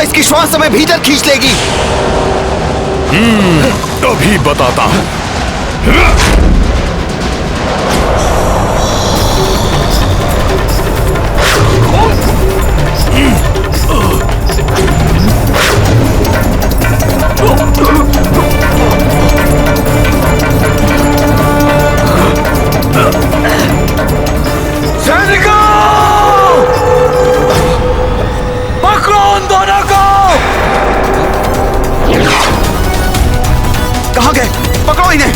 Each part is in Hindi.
तो इसकी श्वास हमें भीतर खींच लेगी। अभी बताता हूं। पकड़ो उन दोनों को। कहां गए? पकड़ो इन्हें।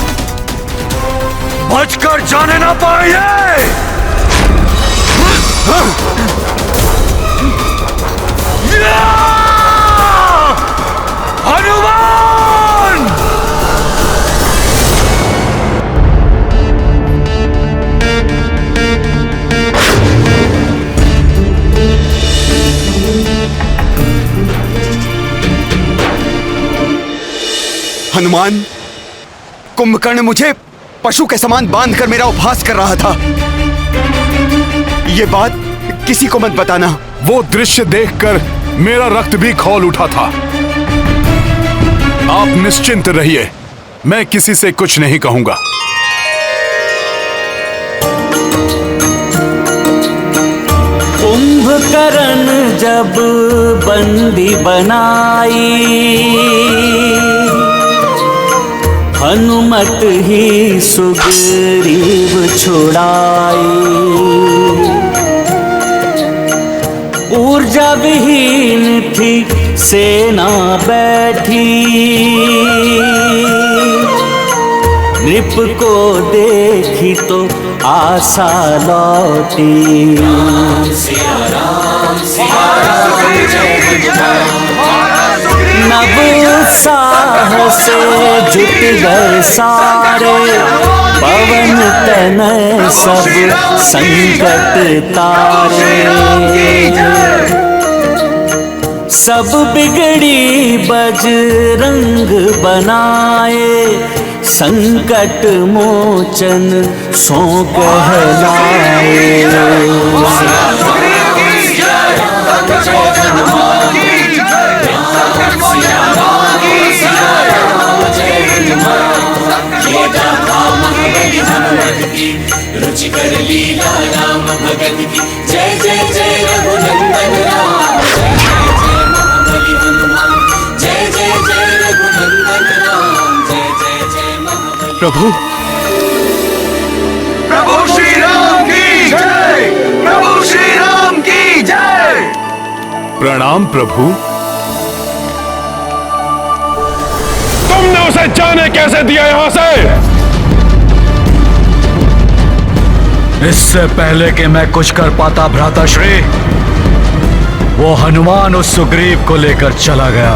बचकर जाने ना पाए। हनुमान! हनुमान, कुंभकर्ण मुझे पशु के समान बांधकर मेरा उपहास कर रहा था। ये बात किसी को मत बताना। वो दृश्य देखकर मेरा रक्त भी खौल उठा था। आप निश्चिंत रहिए, मैं किसी से कुछ नहीं कहूंगा। कुंभकर्ण जब बंदी बनाई, हनुमत ही सुग्रीव छुड़ाई। ऊर्जा विहीन थी सेना बैठी, नृप को देखी तो आशा लौटी। नव उत्साह से जुट गए सारे, पवन तनय सब संकट तारे। सब बिगड़ी बजरंग बनाए, संकट मोचन सो कहलाए। रुचिकर लीला राम भगत की, जय जय जय रघुनंदन राम, जय जय जय रघुनंदन राम, जय जय जय महाबली। प्रभु, प्रभु श्री राम की जय, प्रभु श्री राम की जय। प्रणाम प्रभु। तुमने उसे जाने कैसे दिया यहां से? इससे पहले कि मैं कुछ कर पाता भ्राताश्री, वो हनुमान उस सुग्रीव को लेकर चला गया।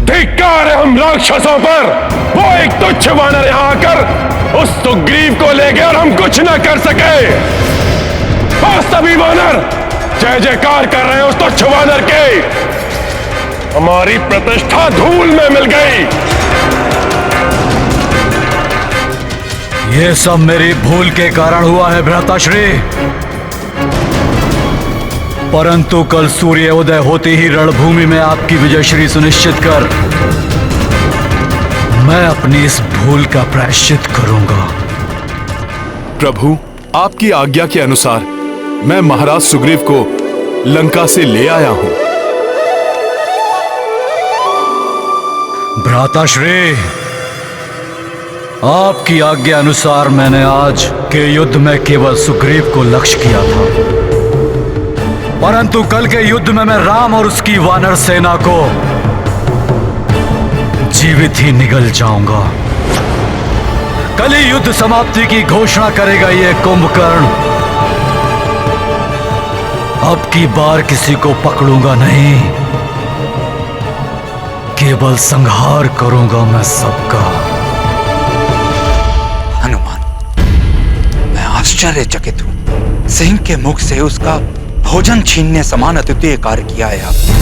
धिक्कार है हम राक्षसों पर। वो एक तुच्छ वानर यहां आकर उस सुग्रीव को ले गया और हम कुछ न कर सके। बस सभी वानर जय जयकार कर रहे हैं उस तुच्छ वानर के। हमारी प्रतिष्ठा धूल में मिल गई। ये सब मेरी भूल के कारण हुआ है भ्राताश्री, परंतु कल सूर्य उदय होते ही रणभूमि में आपकी विजयश्री सुनिश्चित कर मैं अपनी इस भूल का प्रायश्चित करूंगा। प्रभु, आपकी आज्ञा के अनुसार मैं महाराज सुग्रीव को लंका से ले आया हूं। भ्राताश्री, आपकी आज्ञा अनुसार मैंने आज के युद्ध में केवल सुग्रीव को लक्ष्य किया था, परंतु कल के युद्ध में मैं राम और उसकी वानर सेना को जीवित ही निगल जाऊंगा। कल ही युद्ध समाप्ति की घोषणा करेगा ये कुंभकर्ण। अब की बार किसी को पकड़ूंगा नहीं, केवल संहार करूंगा मैं सबका। मैं आश्चर्यचकित हूं। सिंह के मुख से उसका भोजन छीनने समान अद्वितीय कार्य किया है आपने,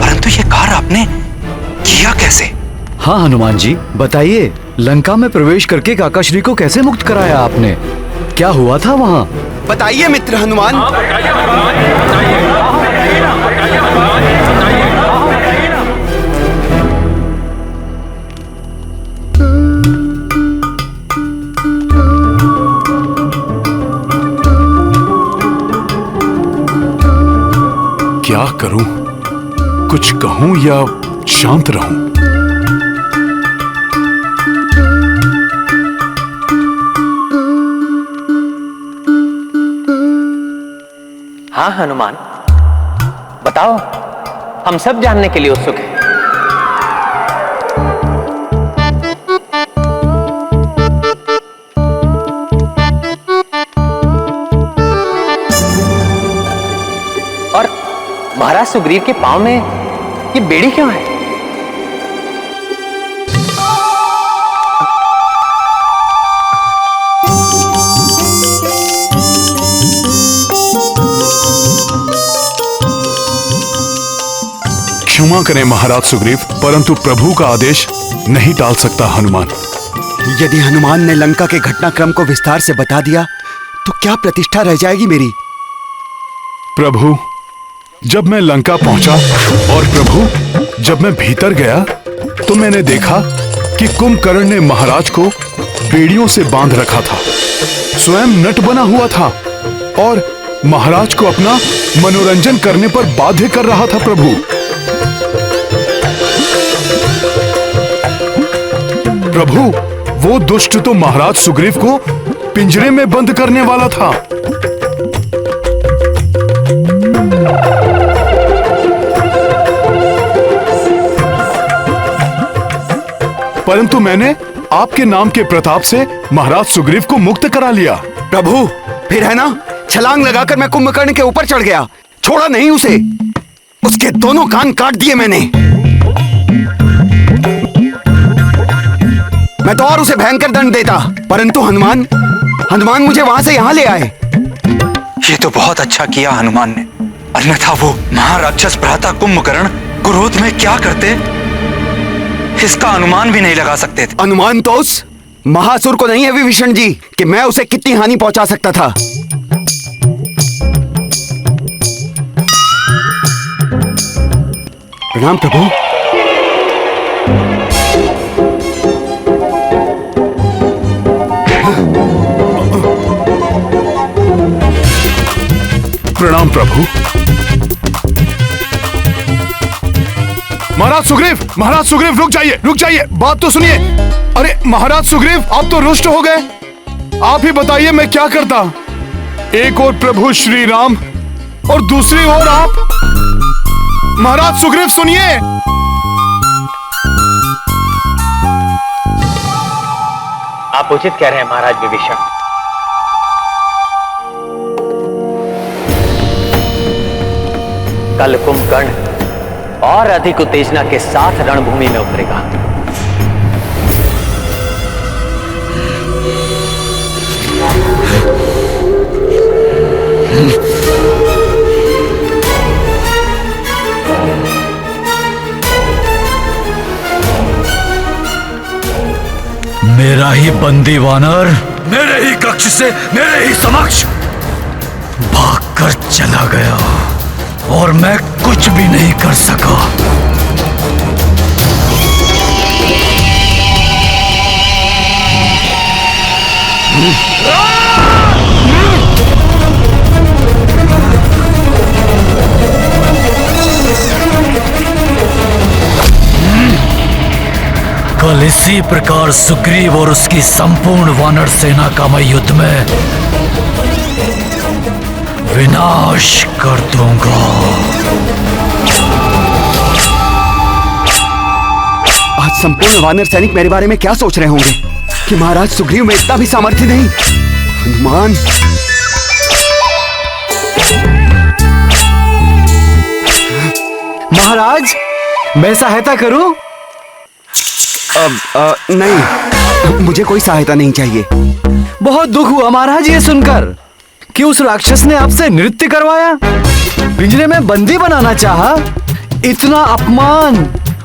परंतु ये कार्य आपने किया कैसे? हाँ हनुमान जी, बताइए, लंका में प्रवेश करके काकाश्री को कैसे मुक्त कराया आपने? क्या हुआ था वहाँ? बताइए मित्र हनुमान। क्या करूं? कुछ कहूं या शांत रहूं? हाँ हनुमान, बताओ, हम सब जानने के लिए उत्सुक हैं। और महाराज सुग्रीव के पांव में ये बेड़ी क्यों है? क्षमा करें महाराज सुग्रीव, परंतु प्रभु का आदेश नहीं टाल सकता हनुमान। यदि हनुमान ने लंका के घटनाक्रम को विस्तार से बता दिया तो क्या प्रतिष्ठा रह जाएगी मेरी? प्रभु, जब मैं लंका पहुंचा और प्रभु जब मैं भीतर गया तो मैंने देखा कि कुंभकर्ण ने महाराज को बेड़ियों से बांध रखा था, स्वयं नट बना हुआ था और महाराज को अपना मनोरंजन करने पर बाध्य कर रहा था। प्रभु, प्रभु, वो दुष्ट तो महाराज सुग्रीव को पिंजरे में बंद करने वाला था। परंतु मैंने आपके नाम के प्रताप से महाराज सुग्रीव को मुक्त करा लिया। प्रभु, फिर है ना, छलांग लगाकर मैं कुंभकर्ण के ऊपर चढ़ गया, छोड़ा नहीं उसे। उसके दोनों कान काट दिए मैंने। मैं तो और उसे भयंकर दंड देता, परंतु हनुमान मुझे वहां से यहां ले आए। ये तो बहुत अच्छा किया हनुमान ने, अन्यथा वो महाराक्षस भ्राता कुंभकर्ण क्रोध में क्या करते इसका अनुमान भी नहीं लगा सकते थे। अनुमान तो उस महासुर को नहीं है विभीषण जी कि मैं उसे कितनी हानि पहुंचा सकता था। प्रणाम प्रभु। प्रणाम प्रभु। महाराज सुग्रीव रुक जाइए, बात तो सुनिए। अरे महाराज सुग्रीव, आप तो रुष्ट हो गए। आप ही बताइए मैं क्या करता। एक और प्रभु श्री राम और दूसरी ओर आप। महाराज सुग्रीव सुनिए। आप उचित कह रहे हैं महाराज विभीषण। कल कुंभकर्ण और अधिक उत्तेजना के साथ रणभूमि में उतरेगा। मेरा ही बंदी वानर मेरे ही कक्ष से मेरे ही समक्ष भागकर चला गया और मैं कुछ भी नहीं कर सका। कल इसी प्रकार सुग्रीव और उसकी संपूर्ण वानर सेना का मैं युद्ध में विनाश कर दूंगा। आज संपूर्ण वानर सैनिक मेरे बारे में क्या सोच रहे होंगे कि महाराज सुग्रीव में इतना भी सामर्थ्य नहीं। हनुमान, महाराज, मैं सहायता करूं? नहीं, मुझे कोई सहायता नहीं चाहिए। बहुत दुख हुआ महाराज ये सुनकर कि उस राक्षस ने आपसे नृत्य करवाया, पिंजरे में बंदी बनाना चाहा। इतना अपमान,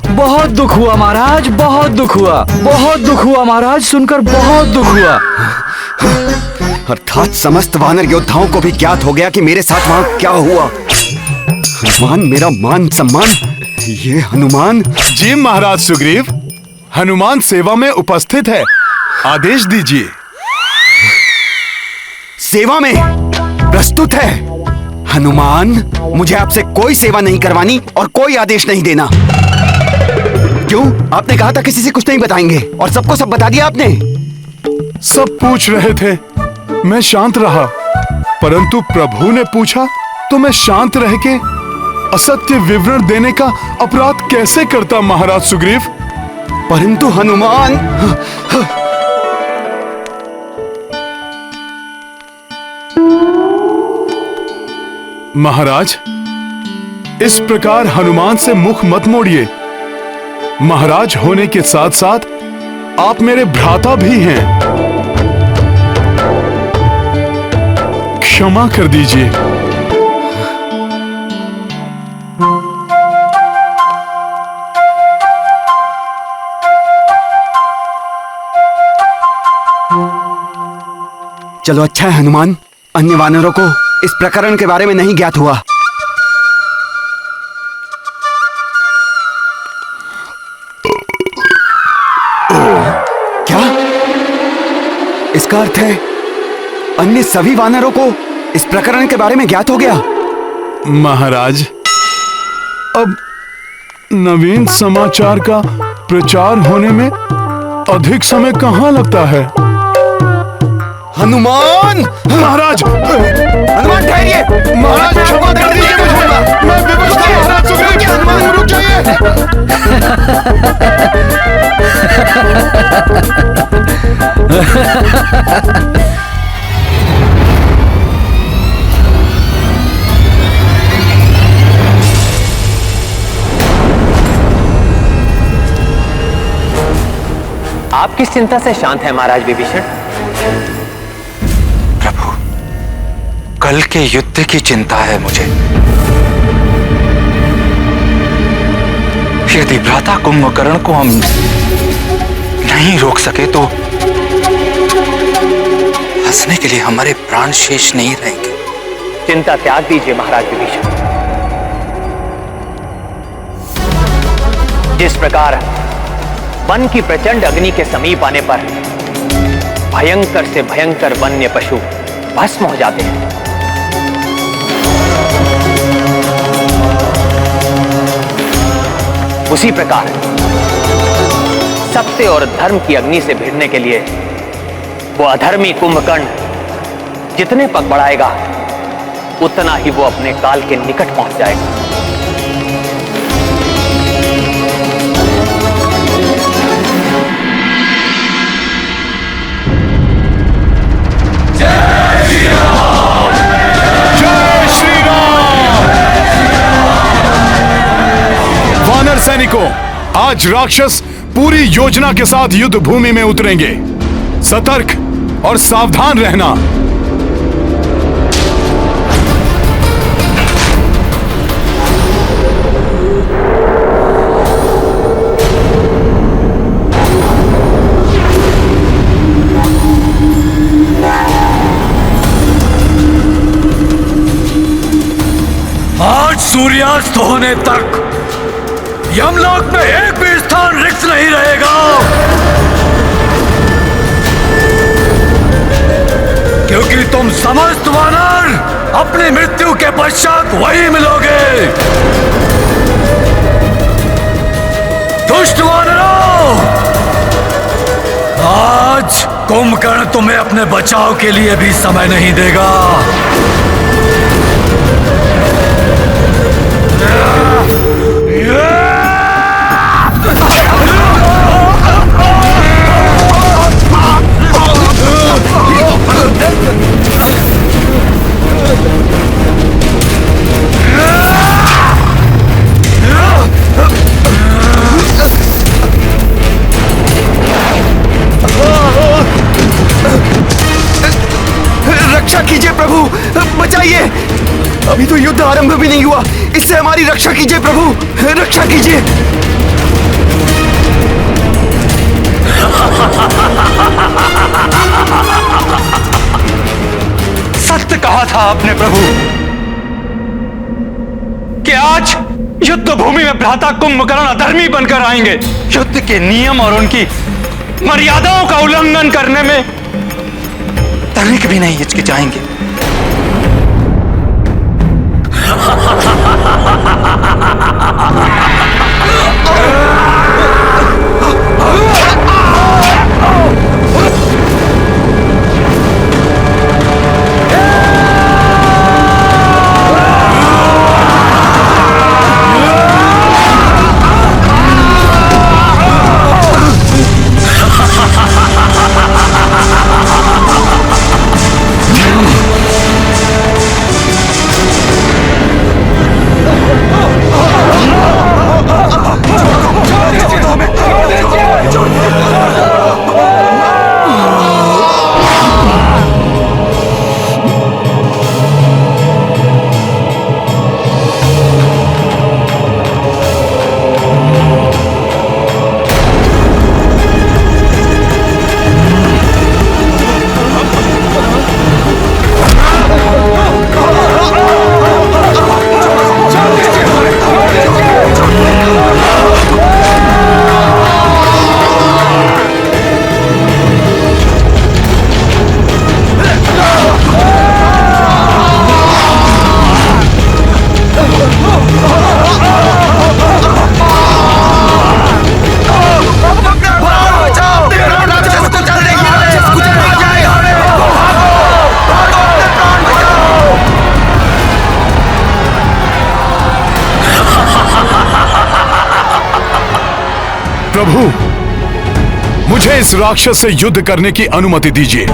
बहुत दुख हुआ महाराज, बहुत दुख हुआ, बहुत दुख हुआ महाराज, सुनकर बहुत दुख हुआ। अर्थात समस्त वानर योद्धाओं को भी ज्ञात हो गया कि मेरे साथ वहां क्या हुआ। हनुमान, मेरा मान सम्मान, ये हनुमान। जी महाराज सुग्रीव, हनुमान सेवा में उपस्थित है, आदेश दीजिए। सेवा में प्रस्तुत है। हनुमान, मुझे आपसे कोई सेवा नहीं करवानी और कोई आदेश नहीं देना। क्यों? आपने कहा था किसी से कुछ नहीं बताएंगे और सबको सब बता दिया आपने। सब पूछ रहे थे, मैं शांत रहा, परंतु प्रभु ने पूछा तो मैं शांत रह के असत्य विवरण देने का अपराध कैसे करता महाराज सुग्रीव। परंतु हनुमान, महाराज, इस प्रकार हनुमान से मुख मत मोड़िए। महाराज होने के साथ साथ आप मेरे भ्राता भी हैं। क्षमा कर दीजिए। चलो अच्छा है हनुमान, अन्य वानरों को इस प्रकरण के बारे में नहीं ज्ञात हुआ। क्या? इसका अर्थ है अन्य सभी वानरों को इस प्रकरण के बारे में ज्ञात हो गया। महाराज, अब नवीन समाचार का प्रचार होने में अधिक समय कहां लगता है। हनुमान! महाराज! हनुमान ठहरिए! महाराज क्षमा कर दीजिए मुझे, मैं विवश था महाराज सुग्रीव। हनुमान रुक जाइए। आप किस चिंता से शांत हैं महाराज विभीषण? प्रभु, कल के युद्ध की चिंता है मुझे। यदि भ्राता कुंभकर्ण को हम नहीं रोक सके तो हंसने के लिए हमारे प्राण शेष नहीं रहेंगे। चिंता त्याग दीजिए महाराज विभीषण। जिस प्रकार वन की प्रचंड अग्नि के समीप आने पर भयंकर से भयंकर वन्य पशु भस्म हो जाते हैं, उसी प्रकार सत्य और धर्म की अग्नि से भिड़ने के लिए वो अधर्मी कुंभकर्ण जितने पग बढ़ाएगा उतना ही वो अपने काल के निकट पहुंच जाएगा। वानर सैनिकों, आज राक्षस पूरी योजना के साथ युद्ध भूमि में उतरेंगे। सतर्क और सावधान रहना। आज सूर्यास्त होने तक यमलोक में एक भी स्थान रिक्त नहीं रहेगा, क्योंकि तुम समस्त वानर अपनी मृत्यु के पश्चात वही मिलोगे। दुष्ट वानरों, आज कुंभकर्ण तुम्हें अपने बचाव के लिए भी समय नहीं देगा। रक्षा कीजिए प्रभु, बचाइए। अभी तो युद्ध आरंभ भी नहीं हुआ, इससे हमारी रक्षा कीजिए प्रभु, रक्षा कीजिए। था आपने प्रभु कि आज युद्ध भूमि में भ्राता कुंभकर्ण अधर्मी बनकर आएंगे, युद्ध के नियम और उनकी मर्यादाओं का उल्लंघन करने में तनिक भी नहीं हिचकिचाएंगे। प्रभु, मुझे इस राक्षस से युद्ध करने की अनुमति दीजिए।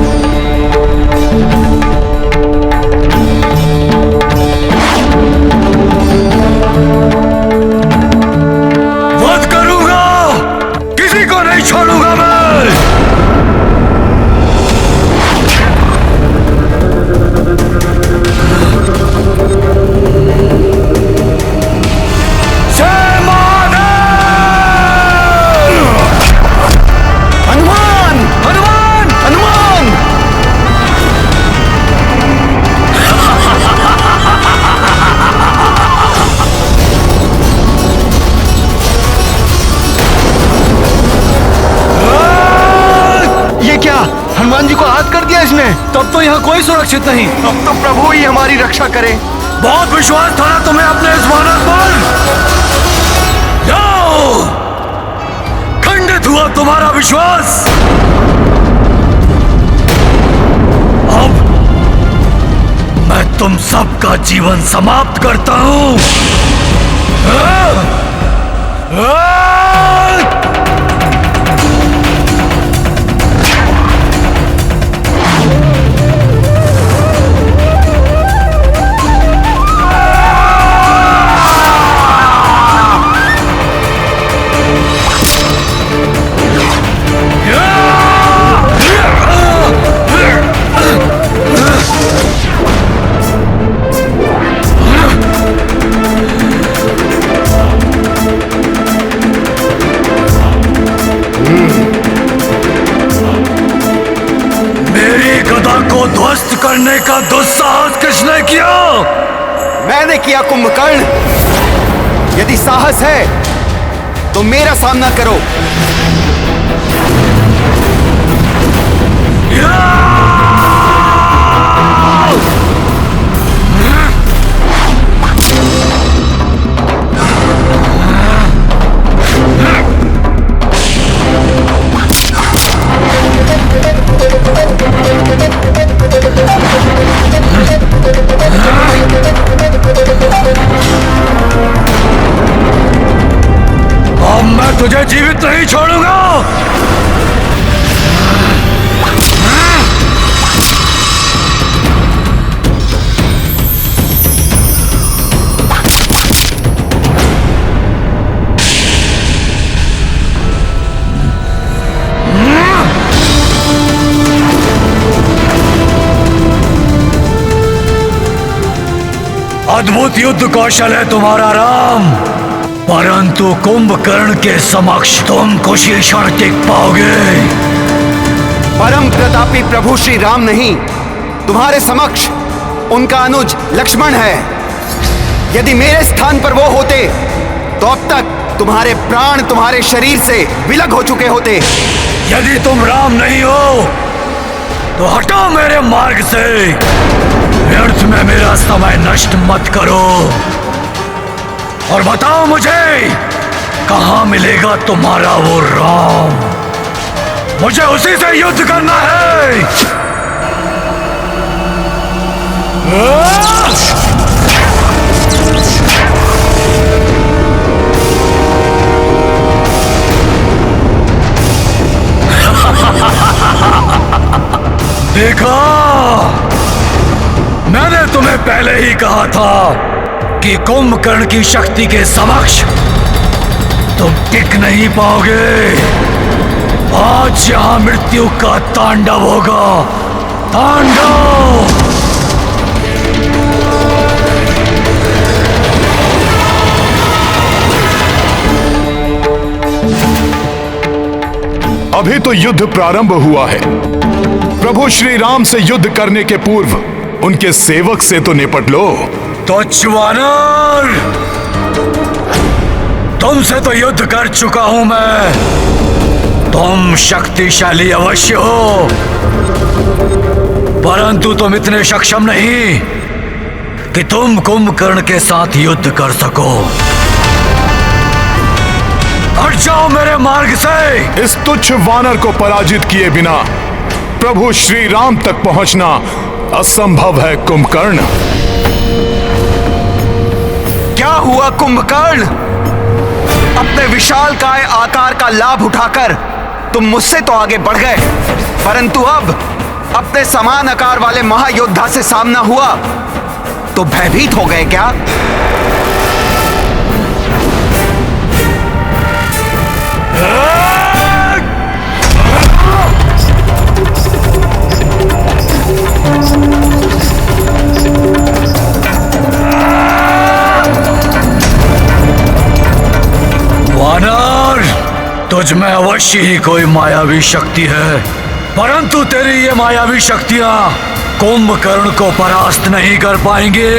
वध करूंगा, किसी को नहीं छोड़ूंगा मैं। हनुमान जी को हाथ कर दिया इसने। तब तो यहाँ कोई सुरक्षित नहीं। अब तो प्रभु ही हमारी रक्षा करे। बहुत विश्वास था ना तुम्हें अपने इस वानर पर। जाओ, खंडित हुआ तुम्हारा विश्वास। अब मैं तुम सबका जीवन समाप्त करता हूं। ध्वस्त करने का दुस्साहस किसने किया? मैंने किया कुंभकर्ण। यदि साहस है तो मेरा सामना करो। अब मैं तुझे जीवित नहीं छोड़ूंगा। अद्भुत युद्ध कौशल है तुम्हारा राम, परंतु कुंभकर्ण के समक्ष तुम कुछ ही क्षण टिक पाओगे। परम प्रतापी प्रभु श्री राम नहीं, तुम्हारे समक्ष उनका अनुज लक्ष्मण है। यदि मेरे स्थान पर वो होते तो अब तक तुम्हारे प्राण तुम्हारे शरीर से विलग हो चुके होते। यदि तुम राम नहीं हो तो हटो मेरे मार्ग से। व्यर्थ में मेरा समय नष्ट मत करो और बताओ मुझे कहां मिलेगा तुम्हारा वो राम। मुझे उसी से युद्ध करना है। देखा, मैंने तुम्हें पहले ही कहा था कि कुंभकर्ण की शक्ति के समक्ष तुम टिक नहीं पाओगे। आज यहां मृत्यु का तांडव होगा। तांडव! अभी तो युद्ध प्रारंभ हुआ है। प्रभु श्री राम से युद्ध करने के पूर्व उनके सेवक से तो निपट लो। तुच्छ वानर, तुमसे तो युद्ध कर चुका हूं मैं। तुम शक्तिशाली अवश्य हो, परंतु तुम इतने सक्षम नहीं कि तुम कुंभकर्ण के साथ युद्ध कर सको। हट जाओ मेरे मार्ग से। इस तुच्छ वानर को पराजित किए बिना प्रभु श्री राम तक पहुंचना असंभव है कुंभकर्ण। क्या हुआ कुंभकर्ण? अपने विशालकाय आकार का लाभ उठाकर तुम मुझसे तो आगे बढ़ गए, परंतु अब अपने समान आकार वाले महायोद्धा से सामना हुआ तो भयभीत हो गए क्या? वानर, तुझ में अवश्य ही कोई मायावी शक्ति है, परंतु तेरी ये मायावी शक्तियां कुंभकर्ण को परास्त नहीं कर पाएंगी।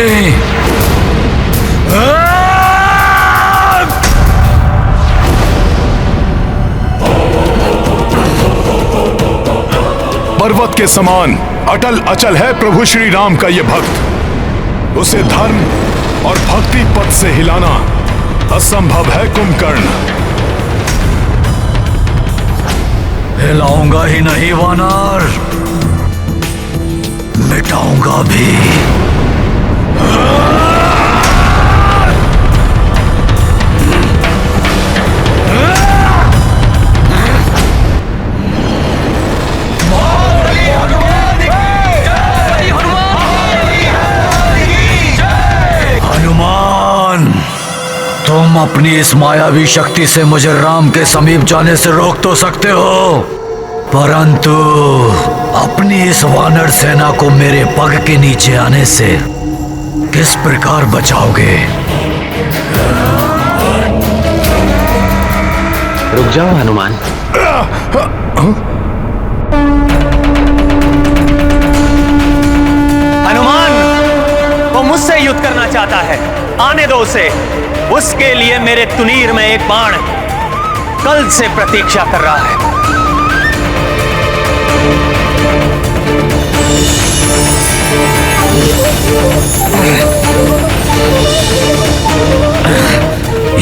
पर्वत के समान अटल अचल है प्रभु श्री राम का ये भक्त। उसे धर्म और भक्ति पथ से हिलाना असंभव है कुंभकर्ण। हिलाऊंगा ही नहीं वानर, मिटाऊंगा भी। हनुमान, तुम अपनी इस मायावी शक्ति से मुझे राम के समीप जाने से रोक तो सकते हो, परंतु अपनी इस वानर सेना को मेरे पग के नीचे आने से किस प्रकार बचाओगे? रुक जाओ हनुमान। हनुमान, वो मुझसे युद्ध करना चाहता है, आने दो उसे। उसके लिए मेरे तुनीर में एक बाण कल से प्रतीक्षा कर रहा है।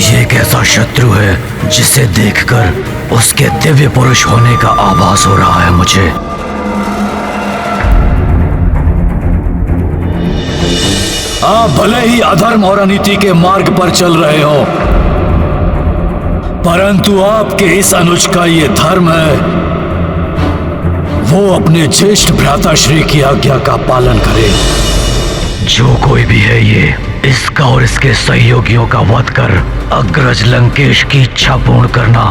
ये कैसा शत्रु है जिसे देखकर उसके दिव्य पुरुष होने का आभास हो रहा है मुझे। आप भले ही अधर्म और अनीति के मार्ग पर चल रहे हो, परंतु आपके इस अनुज का ये धर्म है, वो अपने ज्येष्ठ भ्राता श्री की आज्ञा का पालन करे। जो कोई भी है ये, इसका और इसके सहयोगियों का वध कर अग्रज लंकेश की इच्छा पूर्ण करना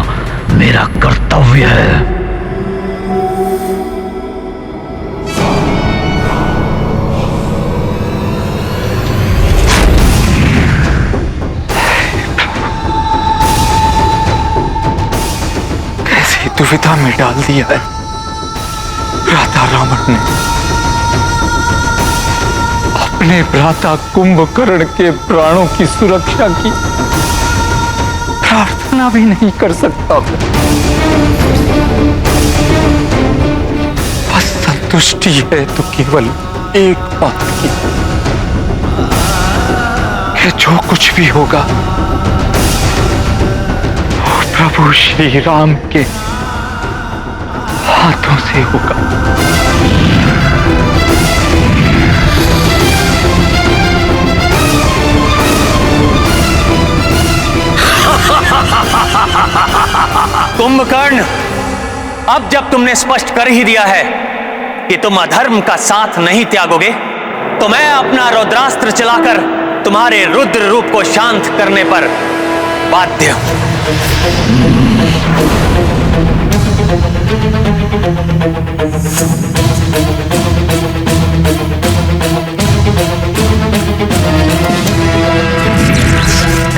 मेरा कर्तव्य है। कैसी दुविधा में डाल दिया है भ्राता रावण ने। अब अपने भ्राता कुंभकर्ण के प्राणों की सुरक्षा की प्रार्थना भी नहीं कर सकता। बस संतुष्टि है तो केवल एक बात की कि जो कुछ भी होगा वो प्रभु श्री राम के हाथों से होगा। कुंभकर्ण, अब जब तुमने स्पष्ट कर ही दिया है कि तुम अधर्म का साथ नहीं त्यागोगे, तो मैं अपना रौद्रास्त्र चलाकर तुम्हारे रुद्र रूप को शांत करने पर बाध्य हूं।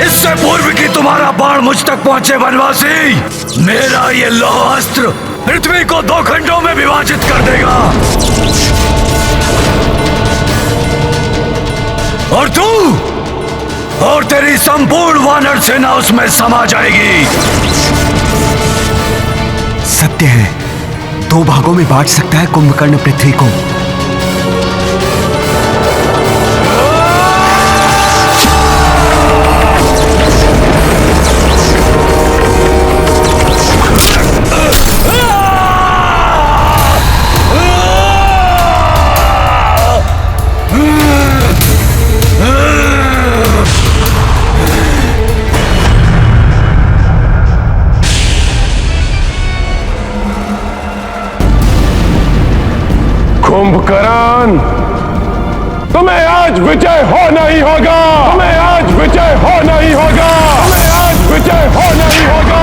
इससे पूर्व कि तुम्हारा बाण मुझ तक पहुंचे वनवासी, मेरा ये लौह अस्त्र पृथ्वी को 2 खंडों में विभाजित कर देगा और तू और तेरी संपूर्ण वानर सेना उसमें समा जाएगी। सत्य है, 2 भागों में बांट सकता है कुंभकर्ण पृथ्वी को। कुंभकर्ण, तुम्हें आज विजय होना ही होगा। तुम्हें आज विजय होना ही होगा। तुम्हें आज विजय होना ही होगा।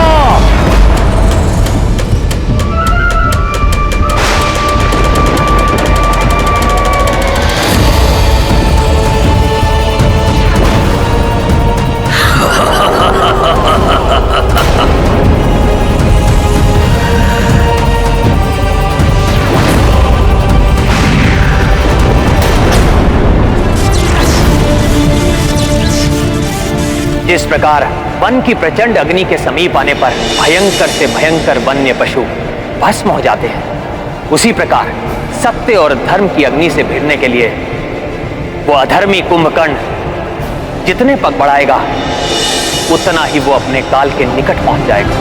जिस प्रकार वन की प्रचंड अग्नि के समीप आने पर भयंकर से भयंकर वन्य पशु भस्म हो जाते हैं, उसी प्रकार सत्य और धर्म की अग्नि से भिड़ने के लिए वो अधर्मी कुंभकर्ण जितने पग बढ़ाएगा उतना ही वो अपने काल के निकट पहुंच जाएगा।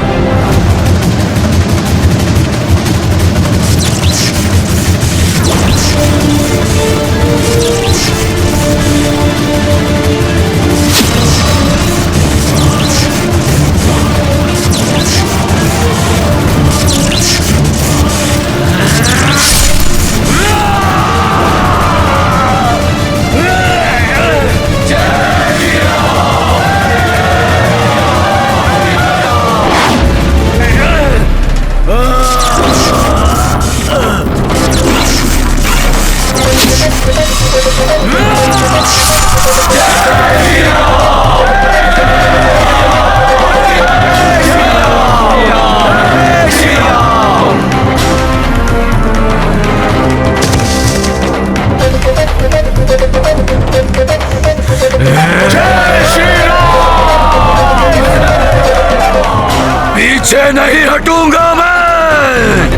पीछे नहीं हटूंगा मैं,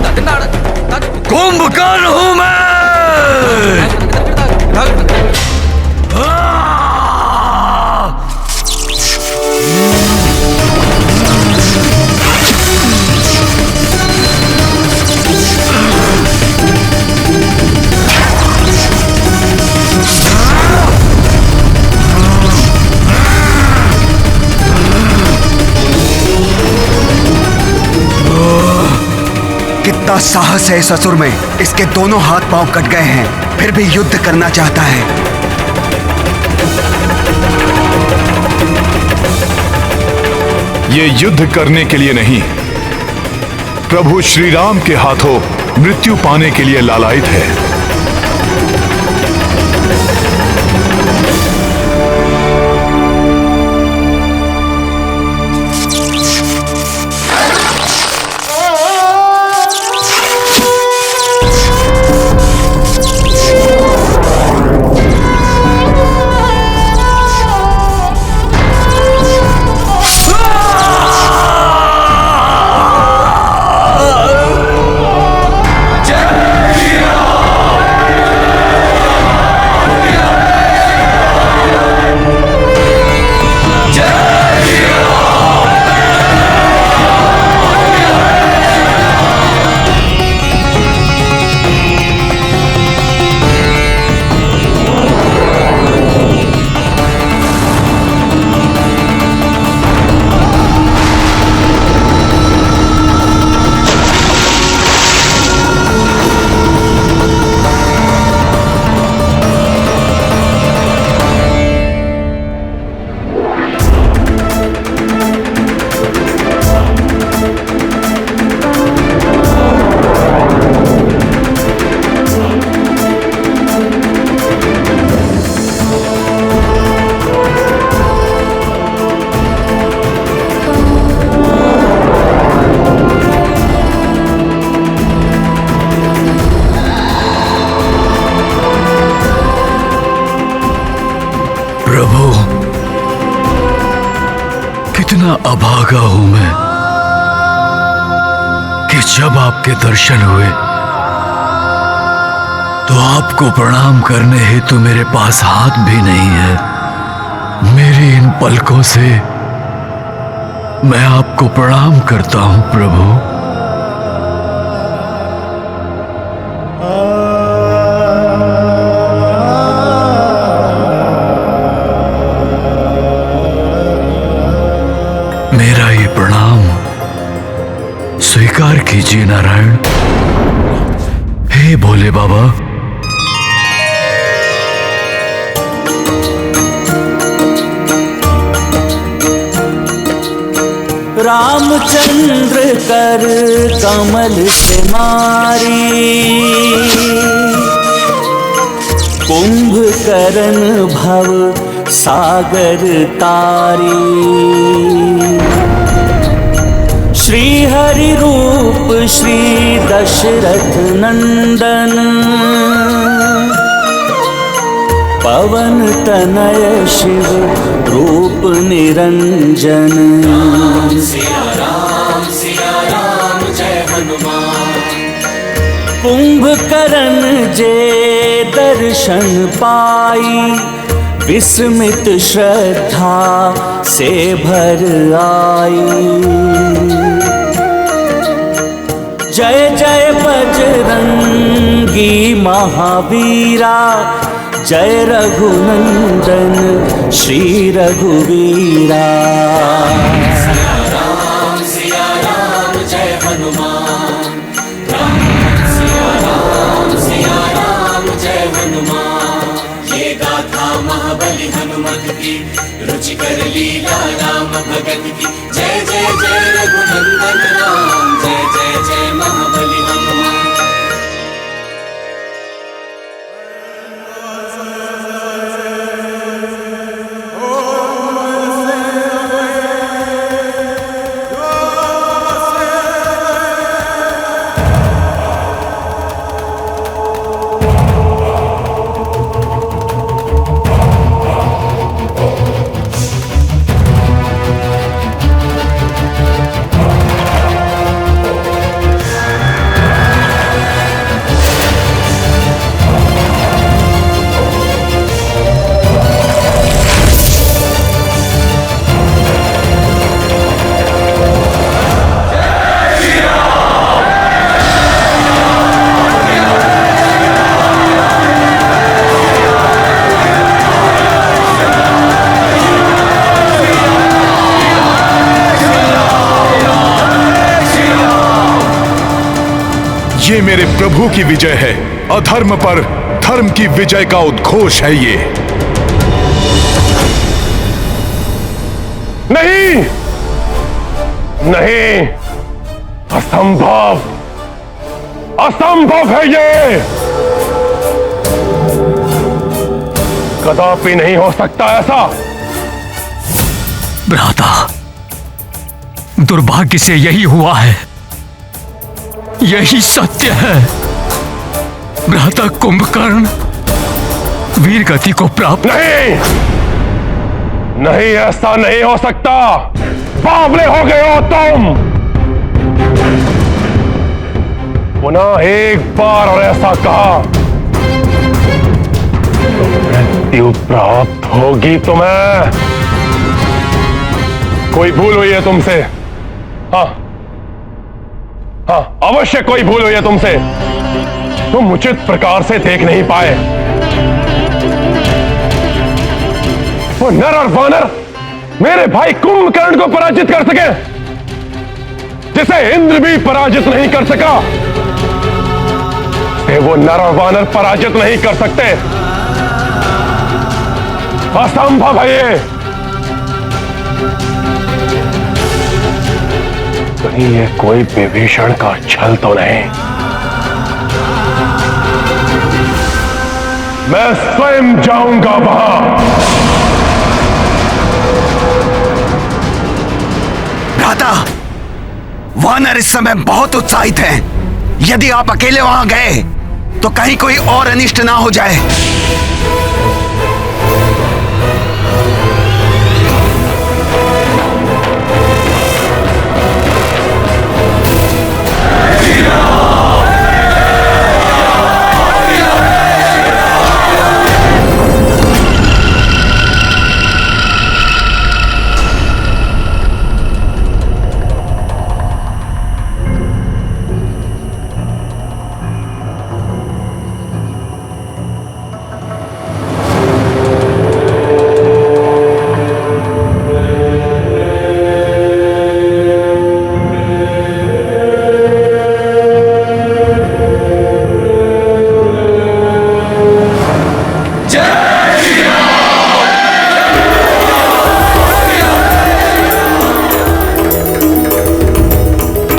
कुंभकर्ण हूं मैं। कितना साहस है इस असुर में। इसके दोनों हाथ पांव कट गए हैं, फिर भी युद्ध करना चाहता है। ये युद्ध करने के लिए नहीं, प्रभु श्री राम के हाथों मृत्यु पाने के लिए लालायित है। भागा हूं मैं कि जब आपके दर्शन हुए तो आपको प्रणाम करने हेतु मेरे पास हाथ भी नहीं है। मेरी इन पलकों से मैं आपको प्रणाम करता हूं प्रभु। मेरा ये प्रणाम स्वीकार कीजिए नारायण। हे भोले बाबा, रामचंद्र कर कमल से मारी, कुंभकर्ण भव सागर तारी। श्री हरि रूप श्री दशरथ नंदन, पवन तनय शिव रूप निरंजन। सिया राम जय हनुमान। कुंभकर्ण जे दर्शन पाई, विस्मित श्रद्धा से भर आई। जय जय बजरंगी महावीरा, जय रघुनंदन श्री रघुवीरा। सिया राम जय हनुमान। सिया राम जय हनुमान। ये गाथा महाबली हनुमत की, रुचिकर लीला राम भगत की। जय जय जय रघुनंदन राम, जय जय जय महाबली हनुमान। ये मेरे प्रभु की विजय है। अधर्म पर धर्म की विजय का उद्घोष है ये। नहीं नहीं, असंभव, असंभव है ये। कदापि नहीं हो सकता ऐसा। भ्राता, दुर्भाग्य से यही हुआ है, यही सत्य है। भ्राता कुंभकर्ण वीर गति को प्राप्त। नहीं नहीं, ऐसा नहीं हो सकता। बावले हो गए हो तुम। पुनः एक बार और ऐसा कहा तो मृत्यु प्राप्त होगी तुम्हें। कोई भूल हुई है तुमसे? हाँ हाँ, अवश्य कोई भूल हुई है तुमसे। तुम उचित प्रकार से देख नहीं पाए। वो नर और वानर मेरे भाई कुंभकर्ण को पराजित कर सके, जिसे इंद्र भी पराजित नहीं कर सका, वो नर और वानर पराजित नहीं कर सकते। असंभव है ये। कहीं ये कोई विभीषण का छल तो नहीं? मैं स्वयं जाऊंगा वहां। भ्राता, वानर इस समय बहुत उत्साहित हैं। यदि आप अकेले वहां गए तो कहीं कोई और अनिष्ट ना हो जाए।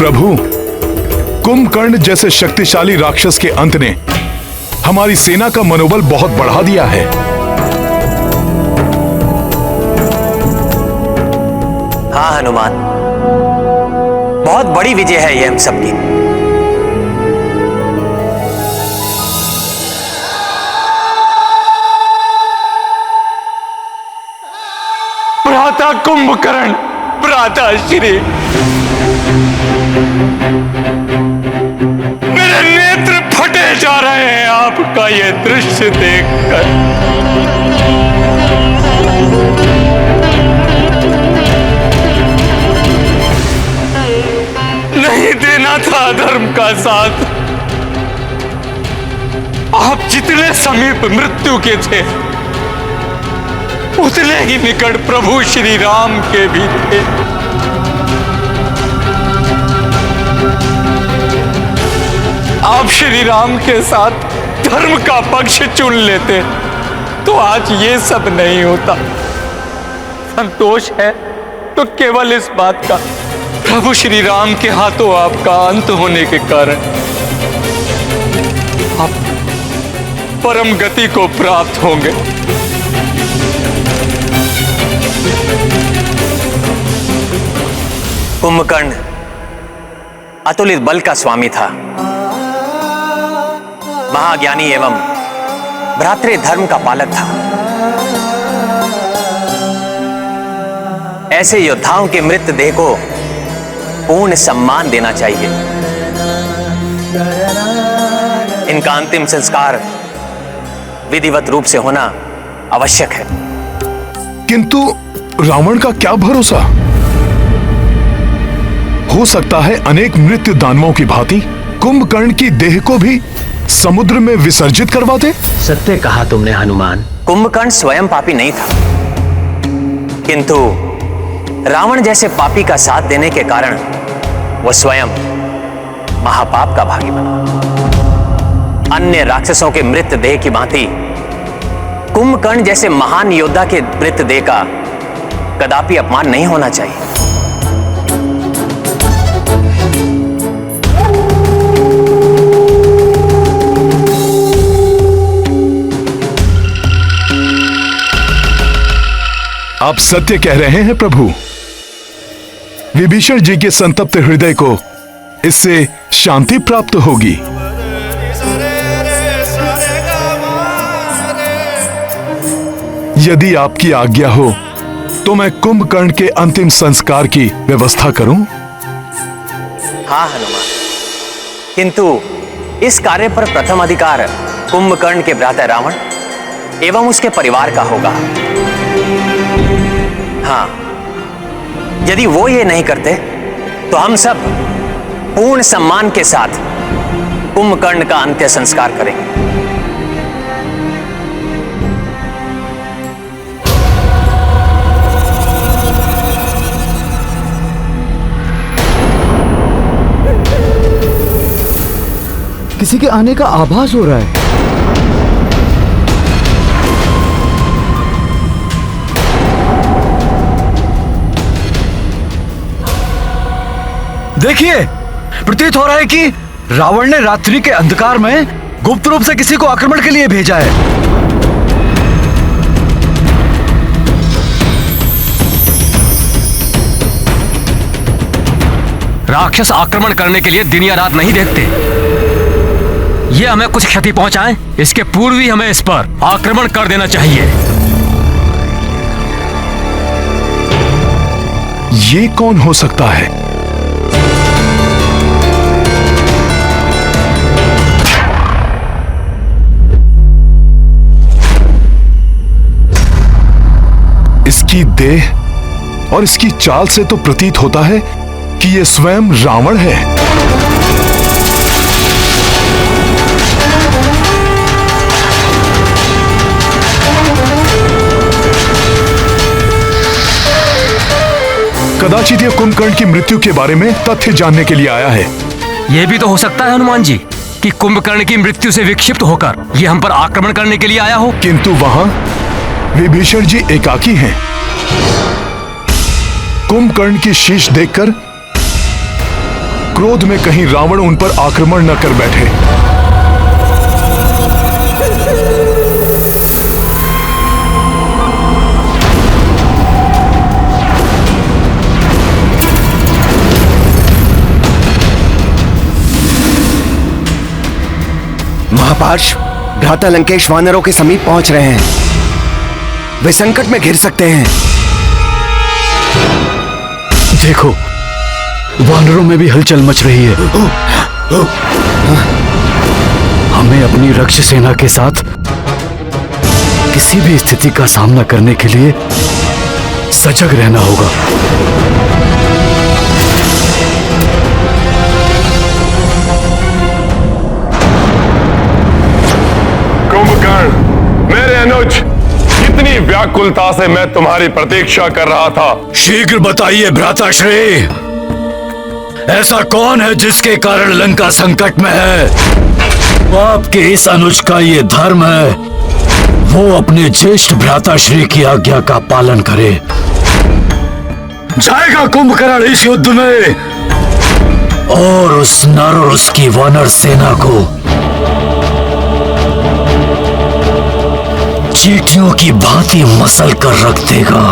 प्रभु, कुंभकर्ण जैसे शक्तिशाली राक्षस के अंत ने हमारी सेना का मनोबल बहुत बढ़ा दिया है। हाँ हनुमान, बहुत बड़ी विजय है ये हम सबकी। भ्राता कुंभकर्ण, भ्राता श्री, मेरे नेत्र फटे जा रहे हैं आपका ये दृश्य देखकर। नहीं देना था धर्म का साथ। आप जितने समीप मृत्यु के थे उतने ही निकट प्रभु श्री राम के भी थे। आप श्री राम के साथ धर्म का पक्ष चुन लेते तो आज ये सब नहीं होता। संतोष है तो केवल इस बात का, प्रभु श्री राम के हाथों आपका अंत होने के कारण आप परम गति को प्राप्त होंगे। कुंभकर्ण अतुलित बल का स्वामी था, महाज्ञानी एवं भ्रातृ धर्म का पालक था। ऐसे योद्धाओं के मृत देह को पूर्ण सम्मान देना चाहिए। इनका अंतिम संस्कार विधिवत रूप से होना आवश्यक है। किंतु रावण का क्या भरोसा? हो सकता है अनेक मृत्यु दानवों की भांति कुंभकर्ण की देह को भी समुद्र में विसर्जित करवा दे। सत्य कहा तुमने हनुमान। कुंभकर्ण स्वयं पापी नहीं था, किंतु रावण जैसे पापी का साथ देने के कारण वो स्वयं महापाप का भागी बना। अन्य राक्षसों के मृत देह की भांति कुंभकर्ण जैसे महान योद्धा के मृत देह का कदापि अपमान नहीं होना चाहिए। आप सत्य कह रहे हैं प्रभु। विभीषण जी के संतप्त हृदय को इससे शांति प्राप्त होगी। यदि आपकी आज्ञा हो तो मैं कुंभकर्ण के अंतिम संस्कार की व्यवस्था करूं? हाँ हनुमान, किंतु इस कार्य पर प्रथम अधिकार कुंभकर्ण के भ्राता रावण एवं उसके परिवार का होगा। हाँ, यदि वो ये नहीं करते तो हम सब पूर्ण सम्मान के साथ कुंभकर्ण का अंत्य संस्कार करेंगे। किसी के आने का आभास हो रहा है। देखिए, प्रतीत हो रहा है कि रावण ने रात्रि के अंधकार में गुप्त रूप से किसी को आक्रमण के लिए भेजा है। राक्षस आक्रमण करने के लिए दिन या रात नहीं देखते। ये हमें कुछ क्षति पहुंचाएं, इसके पूर्व ही हमें इस पर आक्रमण कर देना चाहिए। ये कौन हो सकता है? इसकी देह और इसकी चाल से तो प्रतीत होता है कि ये स्वयं रावण है। कदाचित ये कुंभकर्ण की मृत्यु के बारे में तथ्य जानने के लिए आया है। यह भी तो हो सकता है हनुमान जी कि कुंभकर्ण की मृत्यु से विक्षिप्त होकर ये हम पर आक्रमण करने के लिए आया हो। किंतु वहां विभीषण जी एकाकी हैं। कुंभकर्ण की शीश देखकर क्रोध में कहीं रावण उन पर आक्रमण न कर बैठे। महापार्श, भ्राता लंकेश वानरों के समीप पहुंच रहे हैं। वे संकट में घिर सकते हैं। देखो, वानरों में भी हलचल मच रही है। हमें अपनी रक्ष सेना के साथ किसी भी स्थिति का सामना करने के लिए सजग रहना होगा। कुंभकर्ण, मेरे अनुज, कितनी व्याकुलता से मैं तुम्हारी प्रतीक्षा कर रहा था। शीघ्र बताइए भ्राताश्री, ऐसा कौन है जिसके कारण लंका संकट में है? आपके इस अनुज का ये धर्म है, वो अपने ज्येष्ठ भ्राताश्री की आज्ञा का पालन करे। जाएगा कुंभकर्ण इस युद्ध में और उस नर और उसकी वानर सेना को चींटियों की भांति मसल कर रख देगा।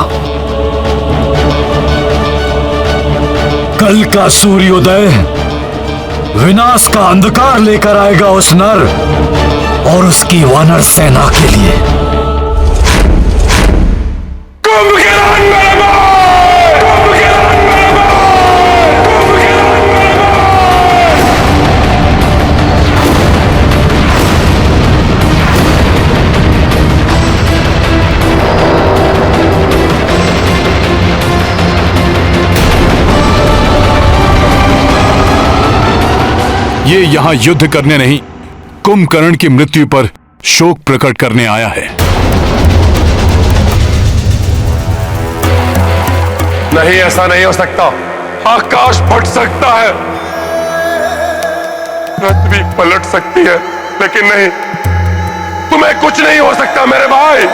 कल का सूर्योदय विनाश का अंधकार लेकर आएगा उस नर और उसकी वानर सेना के लिए। ये यहां युद्ध करने नहीं, कुंभकर्ण की मृत्यु पर शोक प्रकट करने आया है। नहीं, ऐसा नहीं हो सकता। आकाश फट सकता है, पृथ्वी पलट सकती है, लेकिन नहीं, तुम्हें कुछ नहीं हो सकता मेरे भाई।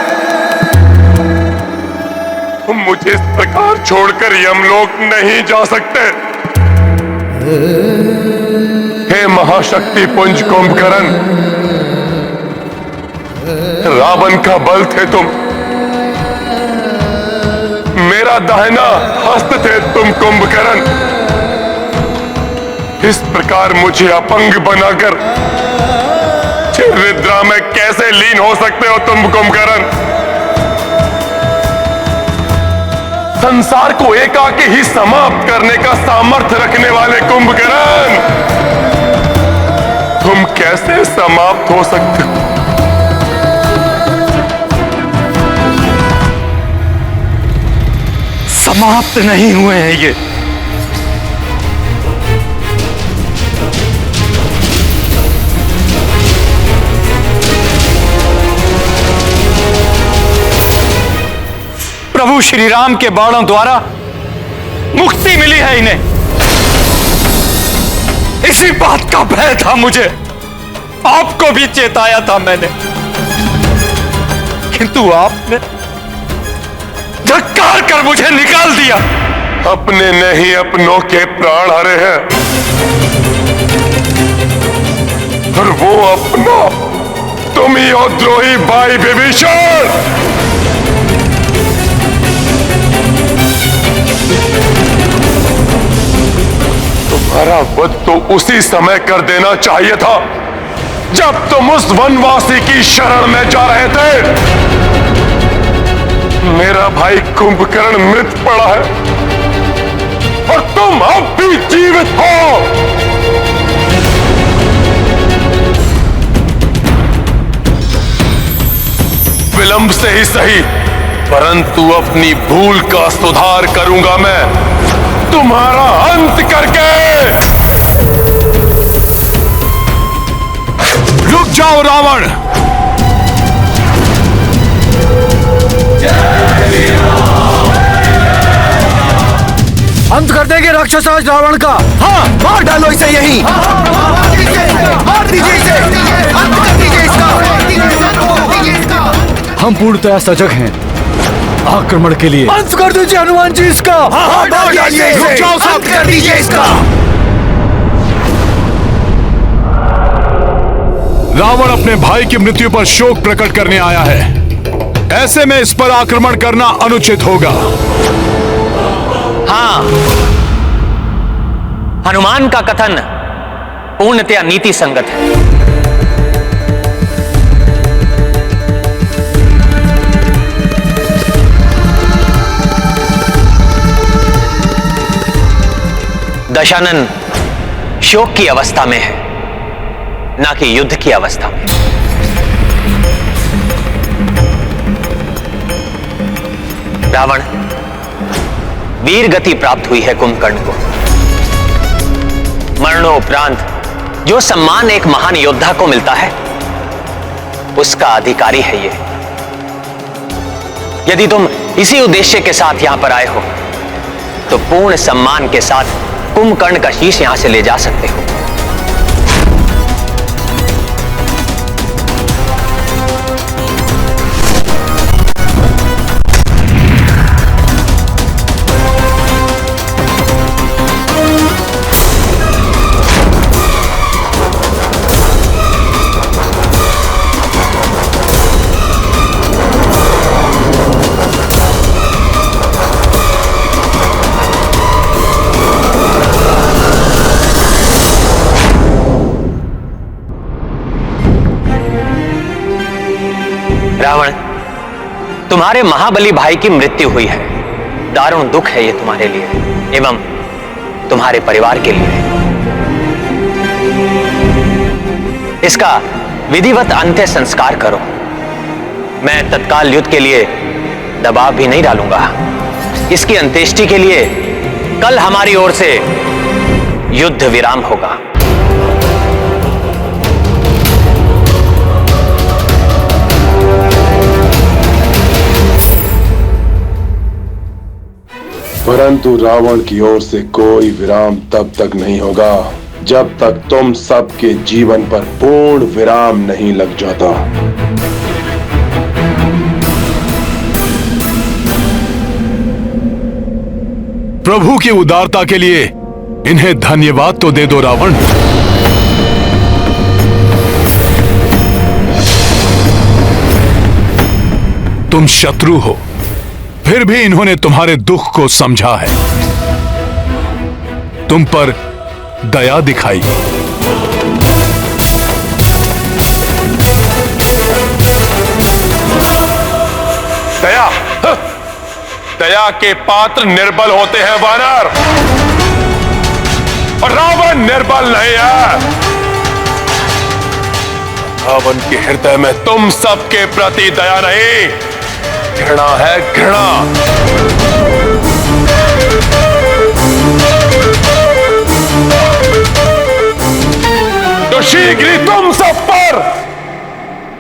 तुम मुझे इस प्रकार छोड़कर यमलोक नहीं जा सकते। हे महाशक्ति पुंज कुंभकर्ण, रावण का बल थे तुम, मेरा दाहिना हस्त थे तुम कुंभकर्ण। इस प्रकार मुझे अपंग बनाकर निद्रा में कैसे लीन हो सकते हो तुम कुंभकर्ण? संसार को एकाकी ही समाप्त करने का सामर्थ्य रखने वाले कुंभकर्ण, तुम कैसे समाप्त हो सकते हो? समाप्त नहीं हुए हैं ये। प्रभु श्री राम के बाणों द्वारा मुक्ति मिली है इन्हें। इसी बात का भय था मुझे, आपको भी चेताया था मैंने, किंतु आपने धक्कार कर मुझे निकाल दिया। अपने नहीं अपनों के प्राण हरे हैं, और वो अपना तुम ही हो द्रोही भाई विभीषण। तुम्हारा वध तो उसी समय कर देना चाहिए था जब तुम उस वनवासी की शरण में जा रहे थे। मेरा भाई कुंभकर्ण मृत पड़ा है और तुम अब भी जीवित हो। विलंब से ही सही, परंतु अपनी भूल का सुधार करूंगा मैं, तुम्हारा अंत करके। रुक जाओ रावण! अंत कर देंगे राक्षस आज रावण का। हाँ, मार डालो इसे यहीं। मार दीजिए इसे, अंत कर दीजिए इसका। हम पूर्णतया सजग हैं आक्रमण के लिए। अंत कर दीजिए हनुमान जी इसका। हाँ, डालिए इसे। रुक जाओ सब। अंत कर दीजिए इसका। रावण अपने भाई की मृत्यु पर शोक प्रकट करने आया है। ऐसे में इस पर आक्रमण करना अनुचित होगा। हाँ, हनुमान का कथन पूर्णतया नीति संगत है। दशानन शोक की अवस्था में है, ना कि युद्ध की अवस्था में। रावण, वीर गति प्राप्त हुई है कुंभकर्ण को। मरणोपरांत जो सम्मान एक महान योद्धा को मिलता है, उसका अधिकारी है ये। यदि तुम इसी उद्देश्य के साथ यहां पर आए हो, तो पूर्ण सम्मान के साथ कुंभकर्ण का शीश यहां से ले जा सकते हो। रावण, तुम्हारे महाबली भाई की मृत्यु हुई है। दारुण दुख है ये तुम्हारे लिए एवं तुम्हारे परिवार के लिए। इसका विधिवत अंत्य संस्कार करो। मैं तत्काल युद्ध के लिए दबाव भी नहीं डालूंगा। इसकी अंत्येष्टि के लिए कल हमारी ओर से युद्ध विराम होगा। परंतु रावण की ओर से कोई विराम तब तक नहीं होगा जब तक तुम सबके जीवन पर पूर्ण विराम नहीं लग जाता। प्रभु की उदारता के लिए इन्हें धन्यवाद तो दे दो रावण। तुम शत्रु हो, फिर भी इन्होंने तुम्हारे दुख को समझा है, तुम पर दया दिखाई। दया, दया के पात्र निर्बल होते हैं वानर, और रावण निर्बल नहीं है। रावण के हृदय में तुम सबके प्रति दया नहीं, घृणा है, घृणा। तो शीघ्र ही तुम सब पर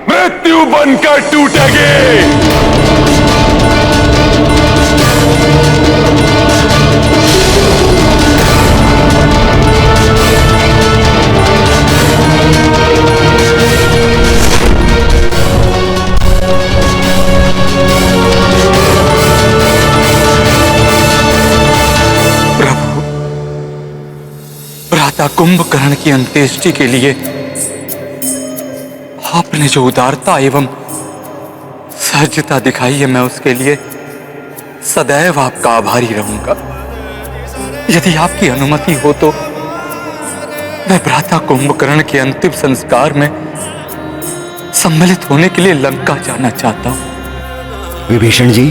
मृत्यु बनकर टूटेगी। कुंभकर्ण की अंत्येष्टि के लिए आपने जो उदारता एवं सहजता दिखाई है, मैं उसके लिए सदैव आपका आभारी रहूंगा। यदि आपकी अनुमति हो तो मैं भ्राता कुंभकर्ण के अंतिम संस्कार में सम्मिलित होने के लिए लंका जाना चाहता हूं। विभीषण जी,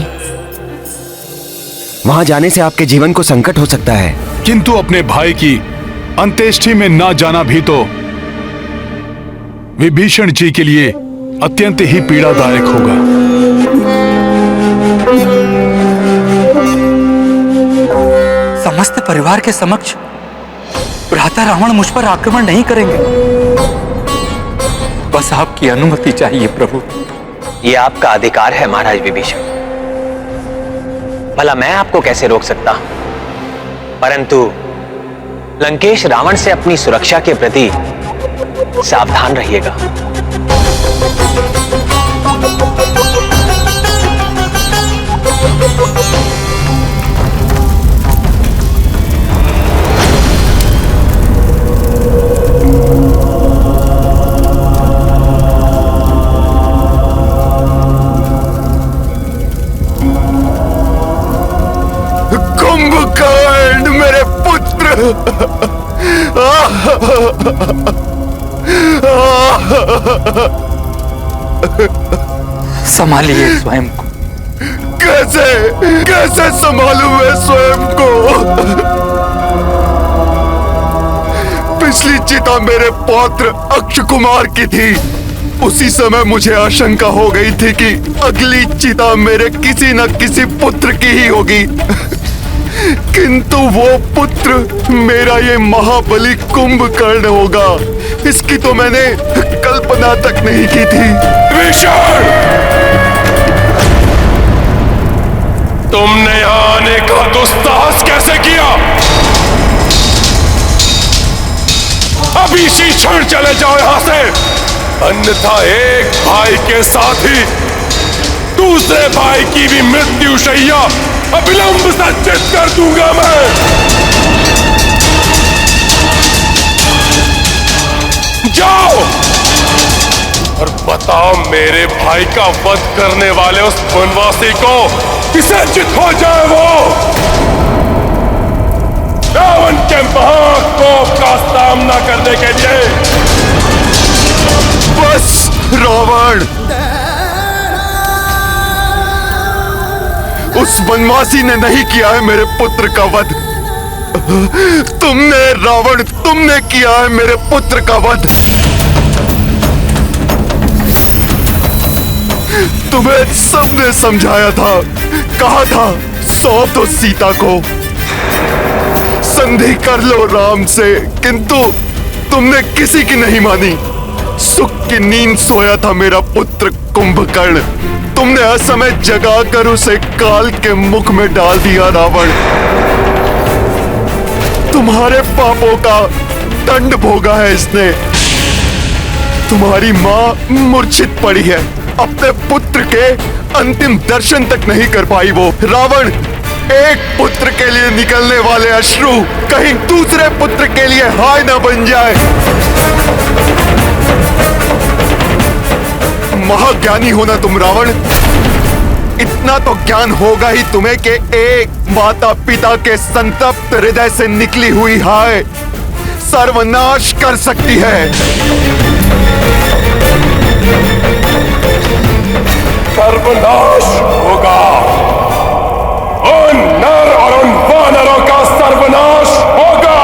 वहां जाने से आपके जीवन को संकट हो सकता है। किंतु अपने भाई की अंत्येष्टि में ना जाना भी तो विभीषण जी के लिए अत्यंत ही पीड़ादायक होगा। समस्त परिवार के समक्ष भ्राता रावण मुझ पर आक्रमण नहीं करेंगे। बस आपकी अनुमति चाहिए प्रभु। ये आपका अधिकार है महाराज विभीषण। भला मैं आपको कैसे रोक सकता हूं? परंतु लंकेश रावण से अपनी सुरक्षा के प्रति सावधान रहिएगा। कुंभकर्ण मेरे पुत्र, संभालिए स्वयं को। कैसे कैसे संभालूं मैं स्वयं को? पिछली चिता मेरे पौत्र अक्ष कुमार की थी। उसी समय मुझे आशंका हो गई थी कि अगली चिता मेरे किसी न किसी पुत्र की ही होगी, किंतु वो पुत्र मेरा ये महाबली कुंभकर्ण होगा, इसकी तो मैंने कल्पना तक नहीं की थी। विभीषण, तुमने यहां आने का दुस्साहस कैसे किया? अभी इसी क्षण चले जाओ यहां से, अन्यथा एक भाई के साथ ही दूसरे भाई की भी मृत्यु शैया अविलंब सज्जित कर दूंगा मैं। जाओ और बताओ मेरे भाई का वध करने वाले उस वनवासी को किसे चित हो जाए वो रावण के महाकोप का सामना करने के लिए। बस रावण, उस वनवासी ने नहीं किया है मेरे पुत्र का वध। तुमने रावण, तुमने किया है मेरे पुत्र का वध। तुम्हें सबने समझाया था, कहा था सौंप दो सीता को, संधि कर लो राम से, किंतु तुमने किसी की नहीं मानी। सुख की नींद सोया था मेरा पुत्र कुंभकर्ण, तुमने असमय जगाकर उसे काल के मुख में डाल दिया रावण। तुम्हारे पापों का दंड भोगा है इसने। तुम्हारी मां मूर्छित पड़ी है, अपने पुत्र के अंतिम दर्शन तक नहीं कर पाई वो। रावण, एक पुत्र के लिए निकलने वाले अश्रु कहीं दूसरे पुत्र के लिए हाय न बन जाए। महाज्ञानी हो ना तुम रावण, इतना तो ज्ञान होगा ही तुम्हें कि एक माता पिता के संतप्त हृदय से निकली हुई हाय सर्वनाश कर सकती है। सर्वनाश होगा, उन नर और उन वानरों का सर्वनाश होगा।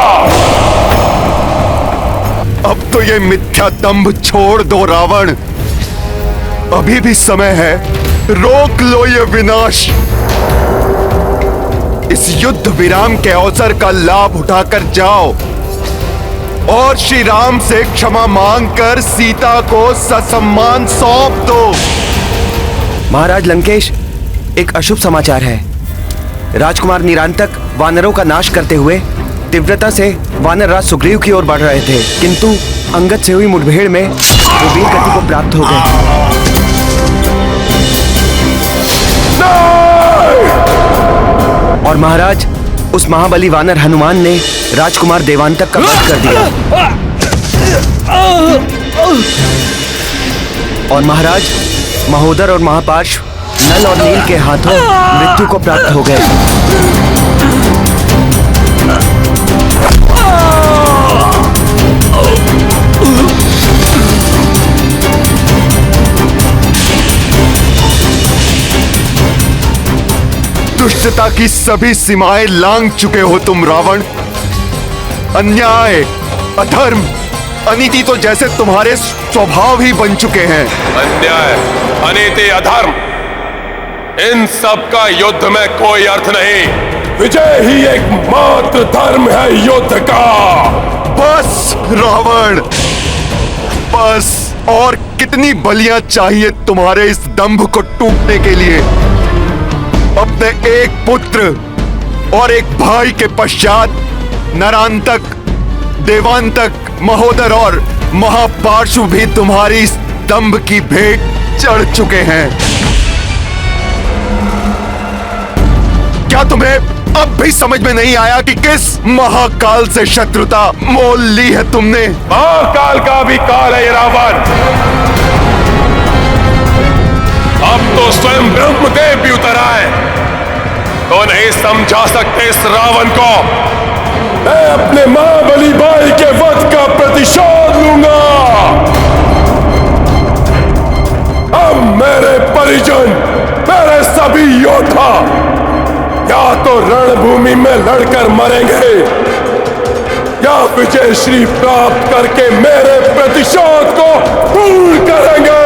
अब तो ये मिथ्या दंभ छोड़ दो रावण, अभी भी समय है, रोक लो ये विनाश। इस युद्ध विराम के अवसर का लाभ उठाकर जाओ और श्री राम से क्षमा मांगकर सीता को ससम्मान सौंप दो। महाराज लंकेश, एक अशुभ समाचार है। राजकुमार निरांतक वानरों का नाश करते हुए तीव्रता से वानर राज सुग्रीव की ओर बढ़ रहे थे, किंतु अंगद से हुई मुठभेड़ में वो वीर गति को प्राप्त हो गए। और महाराज, उस महाबली वानर हनुमान ने राजकुमार देवांतक का वध कर दिया। और महाराज, महोदर और महापार्श्व नल और नील के हाथों मृत्यु को प्राप्त हो गए। दुष्टता की सभी सीमाएं लांघ चुके हो तुम रावण। अन्याय, अधर्म, अनीति तो जैसे तुम्हारे स्वभाव ही बन चुके हैं। अन्याय, अनीति, अधर्म, इन सब का युद्ध में कोई अर्थ नहीं। विजय ही एकमात्र धर्म है युद्ध का। बस रावण, बस। और कितनी बलियां चाहिए तुम्हारे इस दंभ को टूटने के लिए? अपने एक पुत्र और एक भाई के पश्चात नरांतक, देवांतक, महोदर और महापार्श्व भी तुम्हारी इस दंभ की भेंट चढ़ चुके हैं। क्या तुम्हें अब भी समझ में नहीं आया कि किस महाकाल से शत्रुता मोल ली है तुमने? महाकाल का भी काल है रावण। अब तो स्वयं ब्रह्मदेव भी उतर आए तो नहीं समझा सकते इस रावण को। मैं अपने महाबली भाई के वध का प्रतिशोध लूंगा। अब मेरे परिजन, मेरे सभी योद्धा या तो रणभूमि में लड़कर मरेंगे या विजय श्री प्राप्त करके मेरे प्रतिशोध को पूर्ण करेंगे।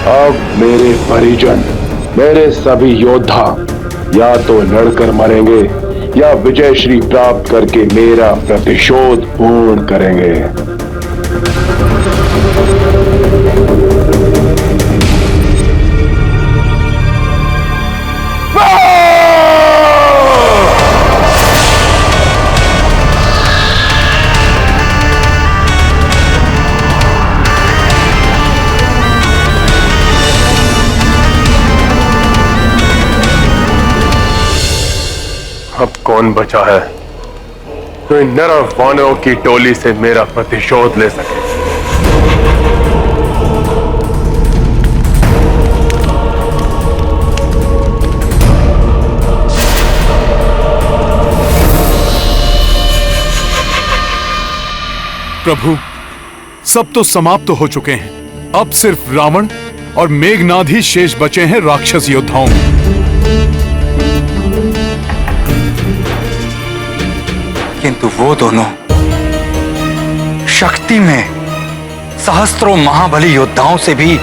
अब मेरे परिजन, मेरे सभी योद्धा या तो लड़कर मरेंगे या विजय श्री प्राप्त करके मेरा प्रतिशोध पूर्ण करेंगे। अब कौन बचा है तो इन नर और वानरों की टोली से मेरा प्रतिशोध ले सके? प्रभु, सब तो समाप्त हो चुके हैं। अब सिर्फ रावण और मेघनाद ही शेष बचे हैं राक्षस योद्धाओं में। किंतु वो दोनों शक्ति में सहस्त्रों महाबली योद्धाओं से भी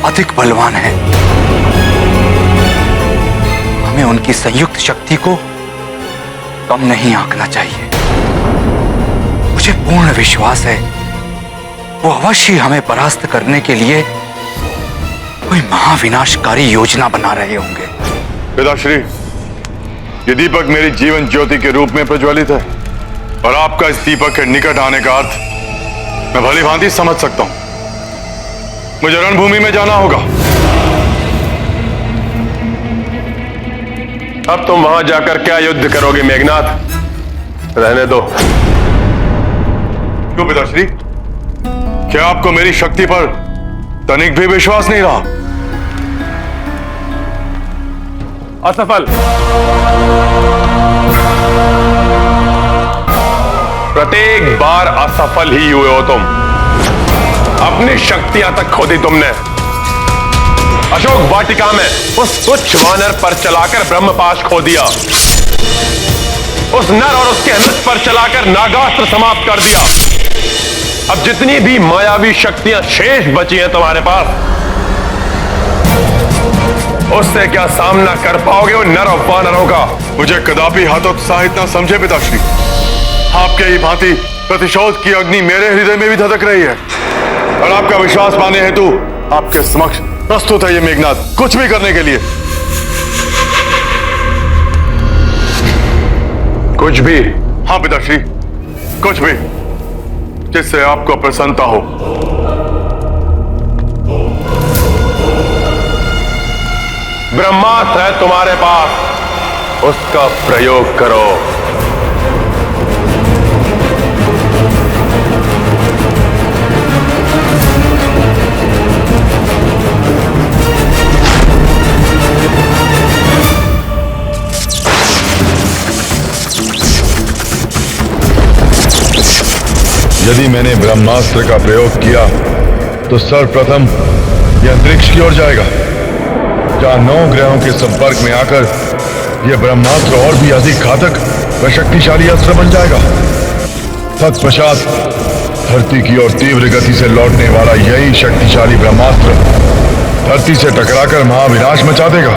अधिक बलवान हैं। हमें उनकी संयुक्त शक्ति को कम नहीं आंकना चाहिए। मुझे पूर्ण विश्वास है वो अवश्य हमें परास्त करने के लिए कोई महाविनाशकारी योजना बना रहे होंगे। पिताश्री, ये दीपक मेरी जीवन ज्योति के रूप में प्रज्वलित है और आपका इस दीपक के निकट आने का अर्थ मैं भली भांति समझ सकता हूं। मुझे रणभूमि में जाना होगा। अब तुम वहां जाकर क्या युद्ध करोगे मेघनाद? रहने दो। क्यों पिताश्री? क्या आपको मेरी शक्ति पर तनिक भी विश्वास नहीं रहा? असफल। प्रत्येक बार असफल ही हुए हो तुम। अपनी शक्तियां तक खो दी तुमने। अशोक वाटिका में उस तुच्छ वानर पर चलाकर ब्रह्मपाश खो दिया। उस नर और उसके अनुज पर चलाकर नागास्त्र समाप्त कर दिया। अब जितनी भी मायावी शक्तियां शेष बची हैं तुम्हारे पास, उससे क्या सामना कर पाओगे उन नर और वानरों का? मुझे कदापि हतोत्साहित न समझे पिताश्री। आपके ही भांति प्रतिशोध की अग्नि मेरे हृदय में भी धधक रही है और आपका विश्वास पाने हेतु आपके समक्ष प्रस्तुत है ये मेघनाद, कुछ भी करने के लिए। कुछ भी? हाँ पिताश्री, कुछ भी, जिससे आपको प्रसन्नता हो। ब्रह्मास्त्र है तुम्हारे पास, उसका प्रयोग करो। मैंने ब्रह्मास्त्र का प्रयोग किया तो सर्वप्रथम यह अंतरिक्ष की ओर जाएगा, जहां 9 ग्रहों के संपर्क में आकर यह ब्रह्मास्त्र और भी अधिक घातक व शक्तिशाली अस्त्र बन जाएगा। तत्पश्चात धरती की ओर तीव्र गति से लौटने वाला यही शक्तिशाली ब्रह्मास्त्र धरती से टकराकर महाविनाश मचा देगा।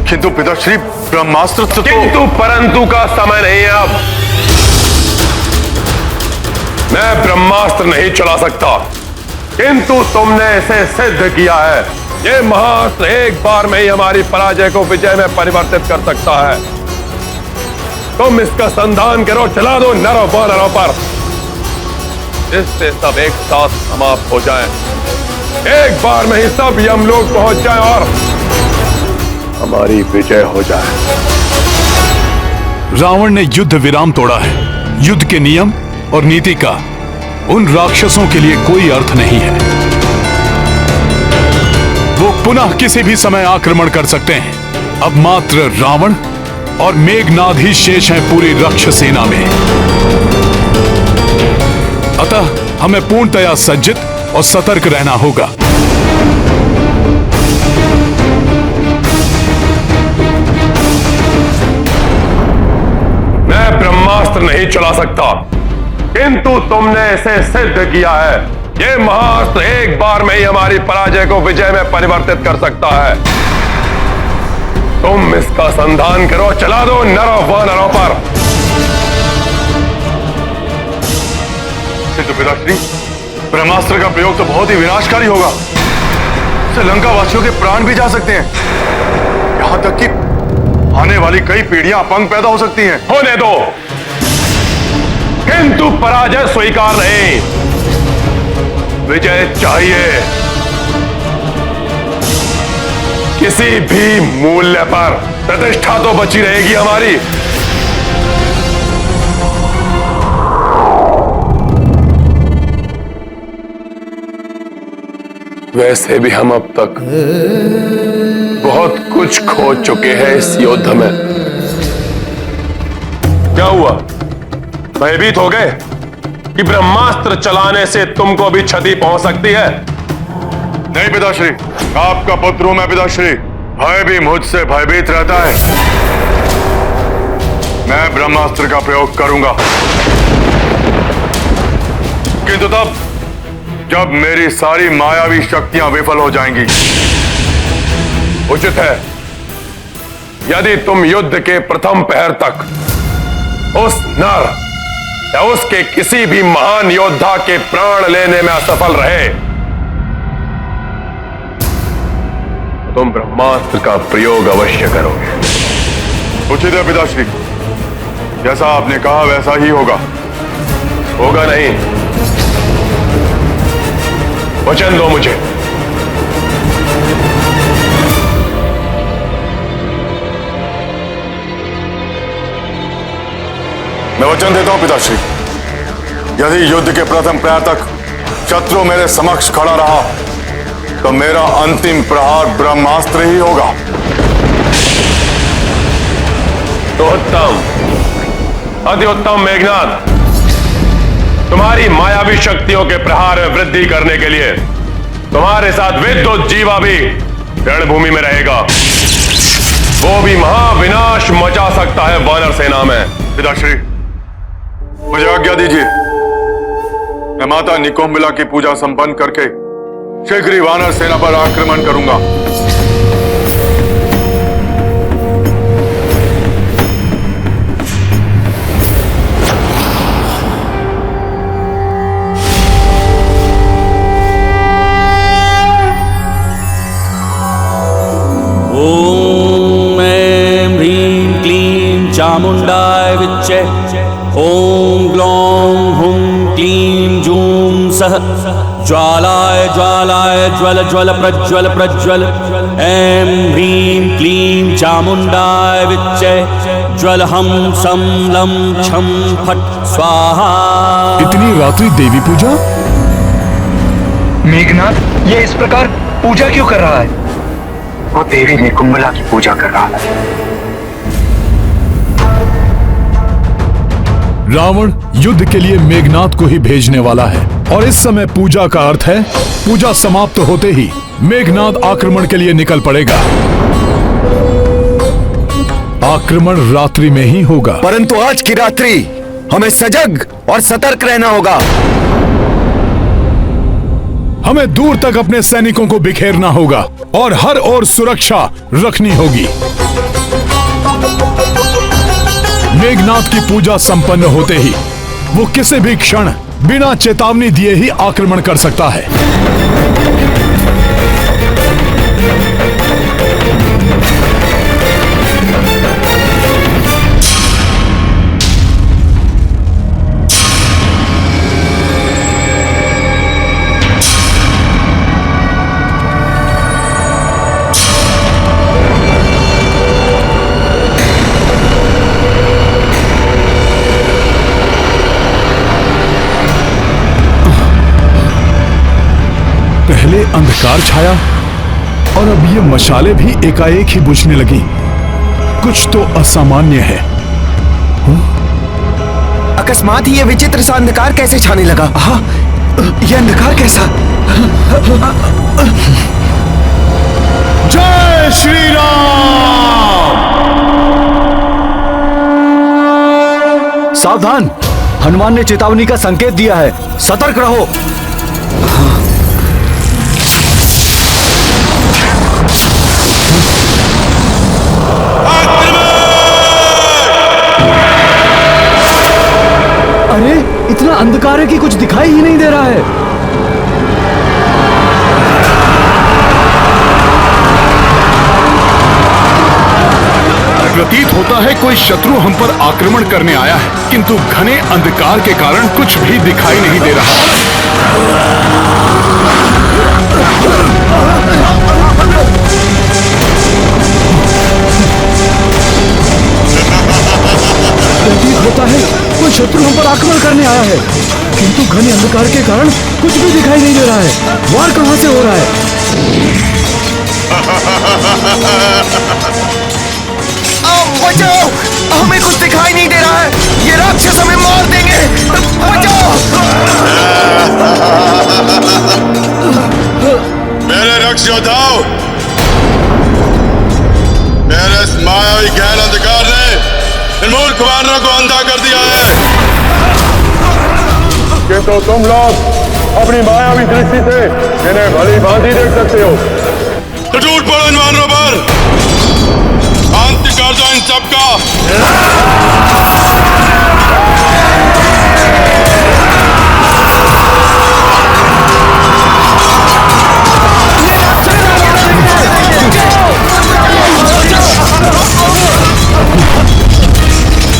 किंतु पिताश्री ब्रह्मास्त्र तो किंतु परंतु का समय नहीं है अब। मैं ब्रह्मास्त्र नहीं चला सकता, किंतु तुमने इसे सिद्ध किया है। ये महास्त्र एक बार में ही हमारी पराजय को विजय में परिवर्तित कर सकता है। तुम इसका संधान करो, चला दो नरों वानरों पर, जिससे सब एक साथ समाप्त हो जाएं। एक बार में ही सब यमलोक पहुंच जाएं और हमारी विजय हो जाए। रावण ने युद्ध विराम तोड़ा है। युद्ध के नियम और नीति का उन राक्षसों के लिए कोई अर्थ नहीं है। वो पुनः किसी भी समय आक्रमण कर सकते हैं। अब मात्र रावण और मेघनाद ही शेष हैं पूरी राक्षस सेना में। अतः हमें पूर्णतया सज्जित और सतर्क रहना होगा। मैं ब्रह्मास्त्र नहीं चला सकता, किंतु तुमने इसे सिद्ध किया है। ये महास्त्र एक बार में ही हमारी पराजय को विजय में परिवर्तित कर सकता है। तुम इसका संधान करो, चला दो नरों वानरों पर। किंतु पिताश्री ब्रह्मास्त्र का प्रयोग तो बहुत ही विनाशकारी होगा। इससे लंका वासियों के प्राण भी जा सकते हैं, यहां तक कि आने वाली कई पीढ़ियां अपंग पैदा हो सकती हैं। होने दो, किंतु पराजय स्वीकार नहीं, विजय चाहिए किसी भी मूल्य पर। प्रतिष्ठा तो बची रहेगी हमारी। वैसे भी हम अब तक बहुत कुछ खो चुके हैं इस युद्ध में। क्या हुआ, भयभीत हो गए कि ब्रह्मास्त्र चलाने से तुमको भी क्षति पहुंच सकती है? नहीं पिताश्री, आपका पुत्र हूं मैं पिताश्री। भय भी मुझसे भयभीत रहता है। मैं ब्रह्मास्त्र का प्रयोग करूंगा, किंतु तब जब मेरी सारी मायावी शक्तियां विफल हो जाएंगी। उचित है, यदि तुम युद्ध के प्रथम पहर तक उस नर या उसके किसी भी महान योद्धा के प्राण लेने में असफल रहे, तो तुम ब्रह्मास्त्र का प्रयोग अवश्य करोगे। उचित है पिताश्री, जैसा आपने कहा वैसा ही होगा। होगा नहीं, वचन दो मुझे। मैं वचन देता हूं पिताश्री, यदि युद्ध के प्रथम प्रहार तक शत्रु मेरे समक्ष खड़ा रहा तो मेरा अंतिम प्रहार ब्रह्मास्त्र ही होगा। तो उत्तम, अति उत्तम मेघनाद। तुम्हारी मायावी शक्तियों के प्रहार में वृद्धि करने के लिए तुम्हारे साथ विद्युत जीवा भी रणभूमि में रहेगा। वो भी महाविनाश मचा सकता है वानर सेना में। पिताश्री मुझे आज्ञा दीजिए, मैं माता निकोम्बिला की पूजा संपन्न करके शीघ्र ही वानर सेना पर आक्रमण करूंगा। ओम ऐं ह्रीं क्लीं चामुंडाय विच्चे। ओम ग्लौं हुं क्लीं जूं सः ज्वालाय ज्वालाय ज्वल ज्वल प्रज्वल प्रज्वल। ऐं ह्रीं क्लीं चामुंडाय विच्चे। ज्वल हम सम लं छं फट स्वाहा। इतनी रात्रि देवी पूजा? मेघनाथ ये इस प्रकार पूजा क्यों कर रहा है? वो देवी निकुंभला की पूजा कर रहा है। रावण युद्ध के लिए मेघनाथ को ही भेजने वाला है और इस समय पूजा का अर्थ है पूजा समाप्त होते ही मेघनाथ आक्रमण के लिए निकल पड़ेगा। आक्रमण रात्रि में ही होगा, परंतु आज की रात्रि हमें सजग और सतर्क रहना होगा। हमें दूर तक अपने सैनिकों को बिखेरना होगा और हर ओर सुरक्षा रखनी होगी। मेघनाथ की पूजा संपन्न होते ही वो किसी भी क्षण बिना चेतावनी दिए ही आक्रमण कर सकता है। पहले अंधकार छाया और अब ये मशाले भी एकाएक ही बुझने लगी। कुछ तो असामान्य है। अकस्मात ही ये विचित्र सा अंधकार कैसे छाने लगा? हाँ, ये अंधकार कैसा? जय श्री राम। सावधान, हनुमान ने चेतावनी का संकेत दिया है, सतर्क रहो। अरे इतना अंधकार है कि कुछ दिखाई ही नहीं दे रहा है। प्रतीत होता है कोई शत्रु हम पर आक्रमण करने आया है, किंतु घने अंधकार के कारण कुछ भी दिखाई नहीं दे रहा। प्रतीत होता है कोई शत्रु हम पर आक्रमण करने आया है, किंतु घने अंधकार के कारण कुछ भी दिखाई नहीं दे रहा है। वार कहां से हो रहा है? बचाओ, हमें कुछ दिखाई नहीं दे रहा है। ये राक्षस हमें मार देंगे। बचाओ। मेरे रक्ष योद्धाओ, मेरे इस मायावी गहन अंधकार ने इन मूर्ख वानरों को अंधा कर दिया है। किंतु तुम लोग अपनी मायावी दृष्टि से इन्हें भली भांति देख सकते हो। तो टूट पड़ो इन वानरों पर, अंत कर दो इन सबका।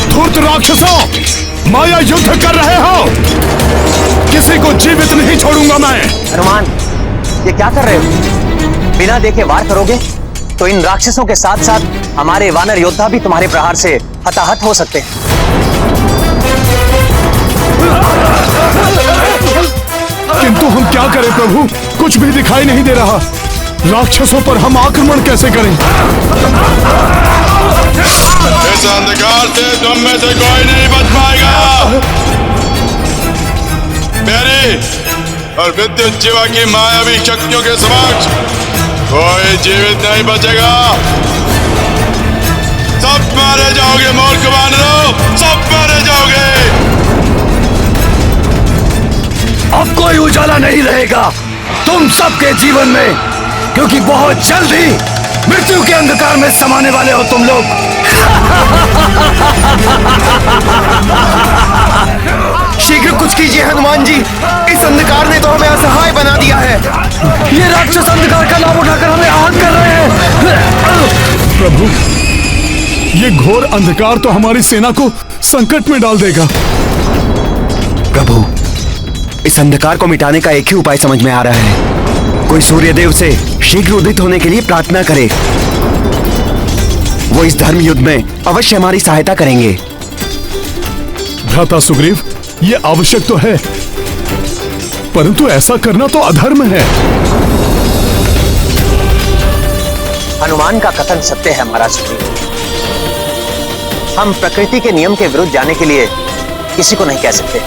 धूर्त राक्षसों, माया युद्ध कर रहे हो, किसी को जीवित नहीं छोड़ूंगा मैं। हनुमान, ये क्या कर रहे हो? बिना देखे वार करोगे तो इन राक्षसों के साथ साथ हमारे वानर योद्धा भी तुम्हारे प्रहार से हताहत हो सकते हैं। किंतु हम क्या करें प्रभु, कुछ भी दिखाई नहीं दे रहा। राक्षसों पर हम आक्रमण कैसे करें? इस अंधकार से तुम में से कोई नहीं बच पाएगा। मेरी और विद्युत जीवा की मायावी शक्तियों के समक्ष कोई जीवित नहीं बचेगा। सब मारे जाओगे मूर्ख वानरों, सब मारे जाओगे। अब कोई उजाला नहीं रहेगा तुम सबके जीवन में, क्योंकि बहुत जल्द ही मृत्यु के अंधकार में समाने वाले हो तुम लोग। शीघ्र कुछ कीजिए हनुमान जी, इस अंधकार ने तो हमें असहाय बना दिया है। ये राक्षस अंधकार का लाभ उठाकर हमें आहत कर रहे हैं। प्रभु, ये घोर अंधकार तो हमारी सेना को संकट में डाल देगा। प्रभु, इस अंधकार को मिटाने का एक ही उपाय समझ में आ रहा है। कोई सूर्यदेव से शीघ्र उदित होने के लिए प्रार्थना करे। वो इस धर्म युद्ध में अवश्य हमारी सहायता करेंगे। भ्राता सुग्रीव, ये आवश्यक तो है, परंतु ऐसा करना तो अधर्म है। हनुमान का कथन सत्य है महाराज सुग्रीव। हम प्रकृति के नियम के विरुद्ध जाने के लिए किसी को नहीं कह सकते।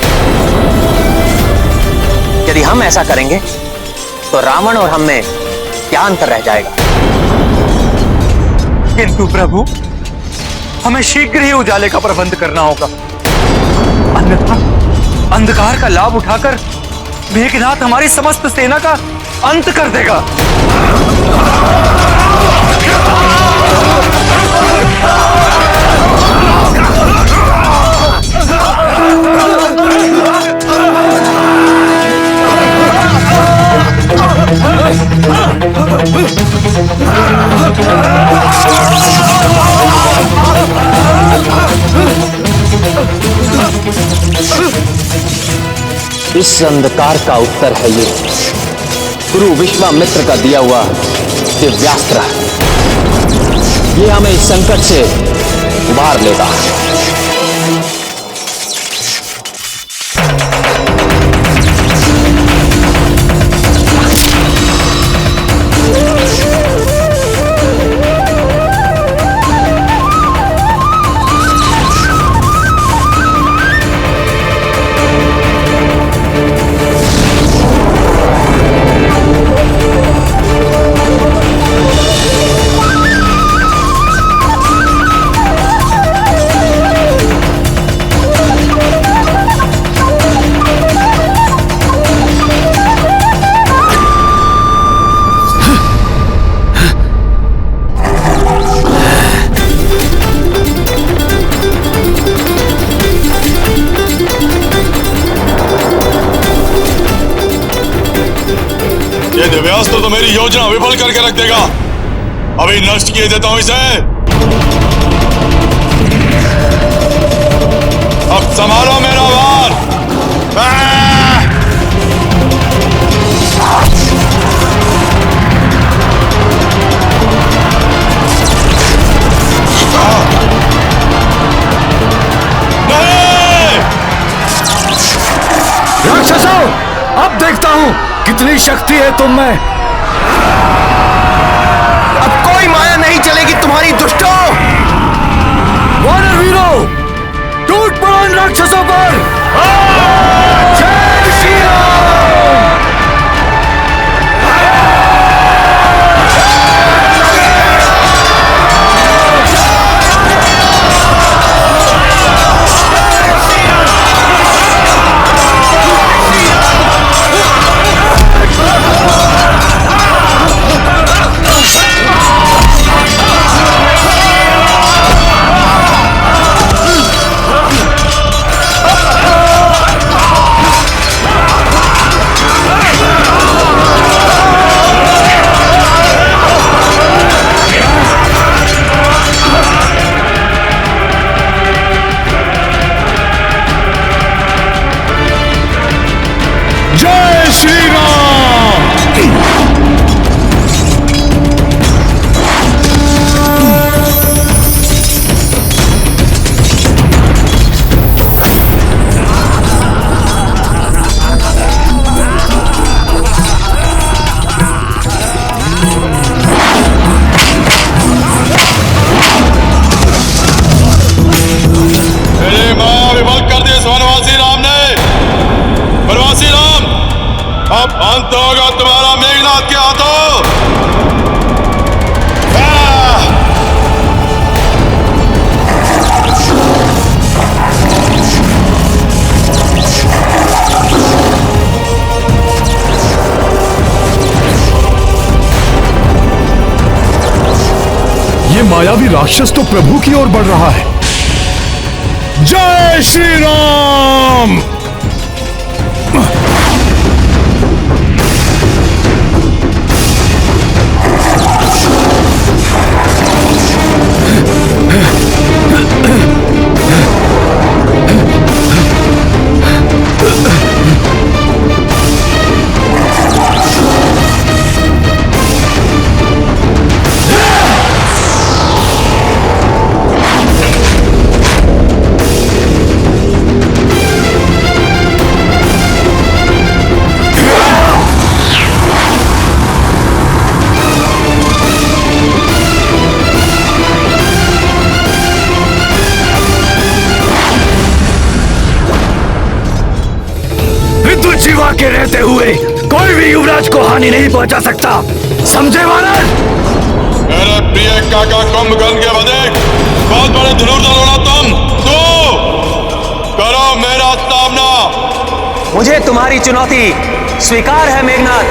यदि हम ऐसा करेंगे तो रावण और हम में क्या अंतर रह जाएगा। किंतु प्रभु, हमें शीघ्र ही उजाले का प्रबंध करना होगा, अन्यथा अंधकार का लाभ उठाकर मेघनाथ हमारी समस्त सेना का अंत कर देगा। इस अंधकार का उत्तर है ये गुरु विश्वामित्र का दिया हुआ दिव्यास्त्र। ये हमें इस संकट से उबार लेगा। दिव्यास्त्र तो मेरी योजना विफल करके रख देगा। अभी नष्ट किए देता हूं इसे। अब संभालो मेरा वार। राक्षसों, अब देखता हूं कितनी शक्ति है तुम में। अब कोई माया नहीं चलेगी तुम्हारी दुष्टों। वानर वीरों, टूट पड़ो इन राक्षसों पर। जय श्री राम। जय श्री राम। मेरी माया विफल कर दी इस वनवासी राम ने। वनवासी राम, अब अंत होगा तुम्हारा मेघनाथ के हाथों। ये मायावी राक्षस तो प्रभु की ओर बढ़ रहा है। जय श्री राम। महाराज को हानि नहीं पहुंचा सकता, समझे वानर? मेरे प्रिय काका कुंभकर्ण के बदे बहुत बड़े धनुर्धर हो तुम। तो करो मेरा सामना। मुझे तुम्हारी चुनौती स्वीकार है मेघनाथ।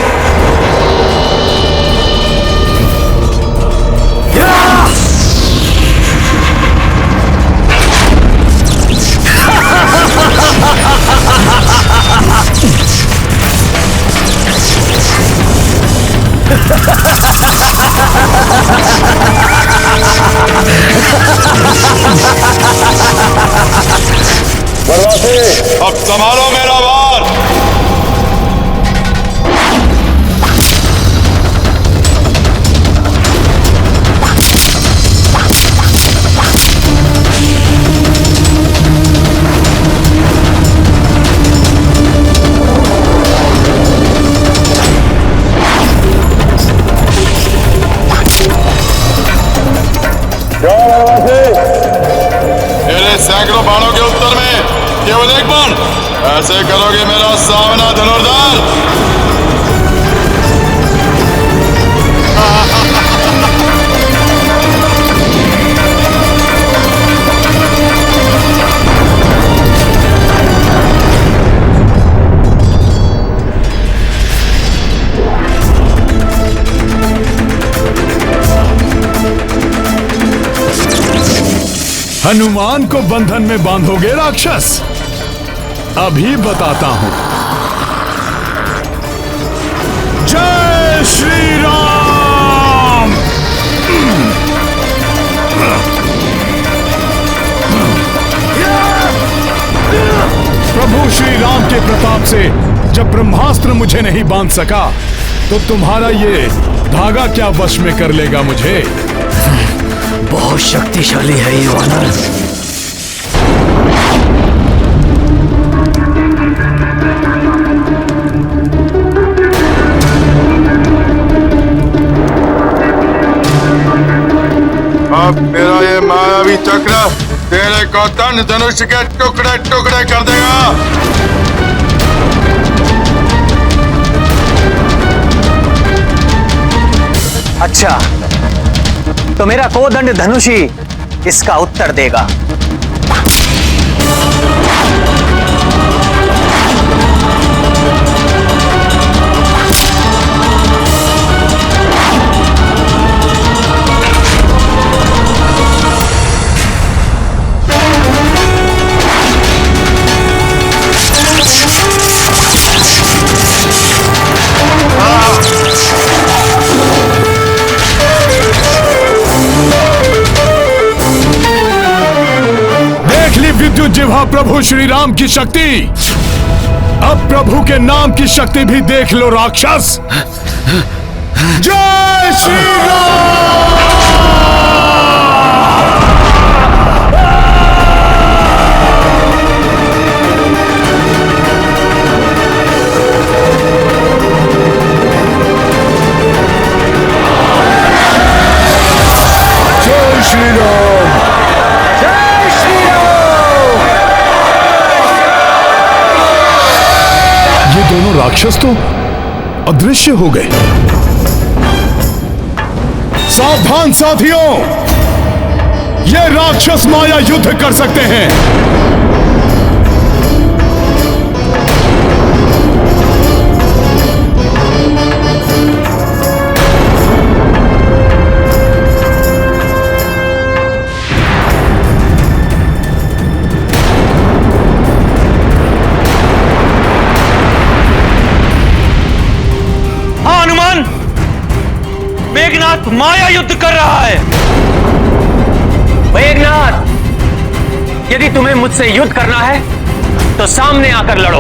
बरवासी, अब संभालो मेरा वार। मेरे सैकड़ों बाणों के उत्तर में केवल एक बाण, ऐसे करोगे मेरा सामना धनुर्धर? हनुमान को बंधन में बांधोगे राक्षस? अभी बताता हूं। जय श्री राम। प्रभु श्री राम के प्रताप से जब ब्रह्मास्त्र मुझे नहीं बांध सका, तो तुम्हारा ये धागा क्या वश में कर लेगा मुझे? बहुत शक्तिशाली है ये वानर। अब मेरा ये मायावी चक्र तेरे को तन धनुष के टुकड़े टुकड़े कर देगा। अच्छा, तो मेरा कोदंड धनुष ही इसका उत्तर देगा। विद्युत जिह्वा प्रभु श्री राम की शक्ति। अब प्रभु के नाम की शक्ति भी देख लो राक्षस। जय श्री राम। जय श्री राम। दोनों राक्षस तो अदृश्य हो गए। सावधान साथियों, ये राक्षस माया युद्ध कर सकते हैं। मेघनाथ माया युद्ध कर रहा है। मेघनाथ, यदि तुम्हें मुझसे युद्ध करना है तो सामने आकर लड़ो।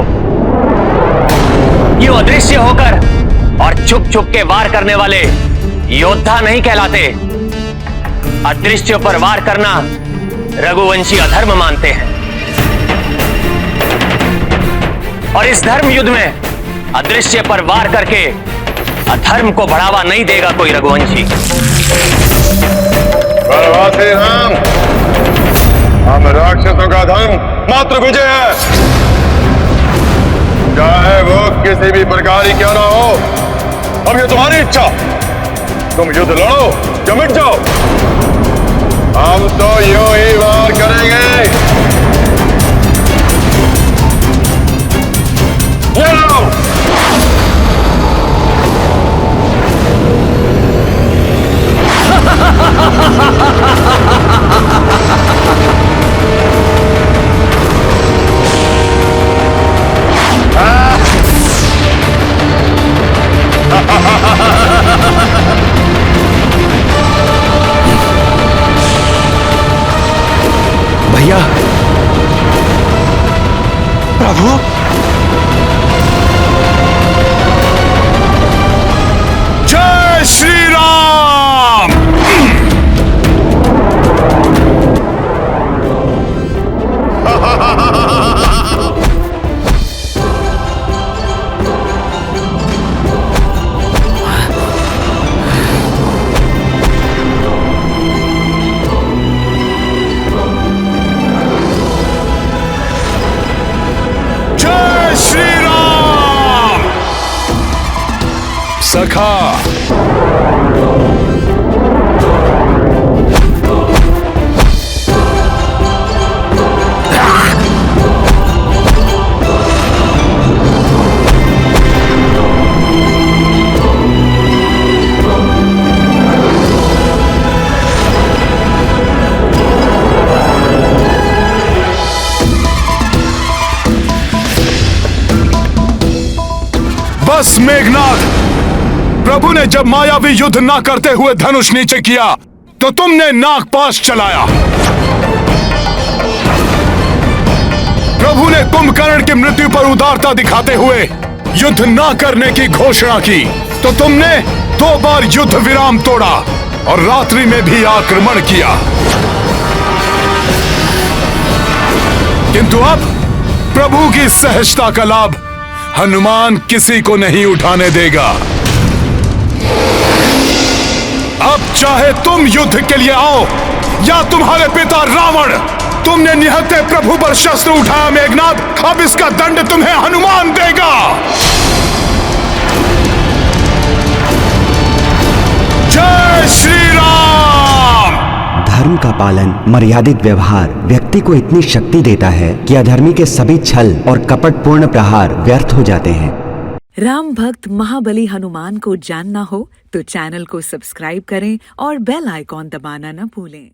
ये अदृश्य होकर और छुप छुप के वार करने वाले योद्धा नहीं कहलाते। अदृश्य पर वार करना रघुवंशी अधर्म मानते हैं, और इस धर्म युद्ध में अदृश्य पर वार करके अधर्म को बढ़ावा नहीं देगा कोई रघुवंशी। बलवासी राम, हम राक्षसों का धर्म मात्र विजय है, चाहे वो किसी भी प्रकार ही क्यों ना हो। अब ये तुम्हारी इच्छा, तुम युद्ध लड़ो या मिट जाओ। हम तो यूं ही वार करेंगे। लड़ो। भैया। प्रभु, जय श्री राम। जय श्री राम। सखा, बस मेघनाथ, प्रभु ने जब मायावी युद्ध ना करते हुए धनुष नीचे किया तो तुमने नागपाश चलाया। प्रभु ने कुंभकर्ण की मृत्यु पर उदारता दिखाते हुए युद्ध ना करने की घोषणा की तो तुमने 2 बार युद्ध विराम तोड़ा और रात्रि में भी आक्रमण किया। किंतु अब प्रभु की सहजता का लाभ हनुमान किसी को नहीं उठाने देगा। अब चाहे तुम युद्ध के लिए आओ या तुम्हारे पिता रावण, तुमने निहत्थे प्रभु पर शस्त्र उठाया मेघनाथ, अब इसका दंड तुम्हें हनुमान देगा। जय श्री राम। धर्म का पालन, मर्यादित व्यवहार व्यक्ति को इतनी शक्ति देता है कि अधर्मी के सभी छल और कपटपूर्ण प्रहार व्यर्थ हो जाते हैं। राम भक्त महाबली हनुमान को जानना हो तो चैनल को सब्सक्राइब करें और बेल आइकॉन दबाना न भूलें।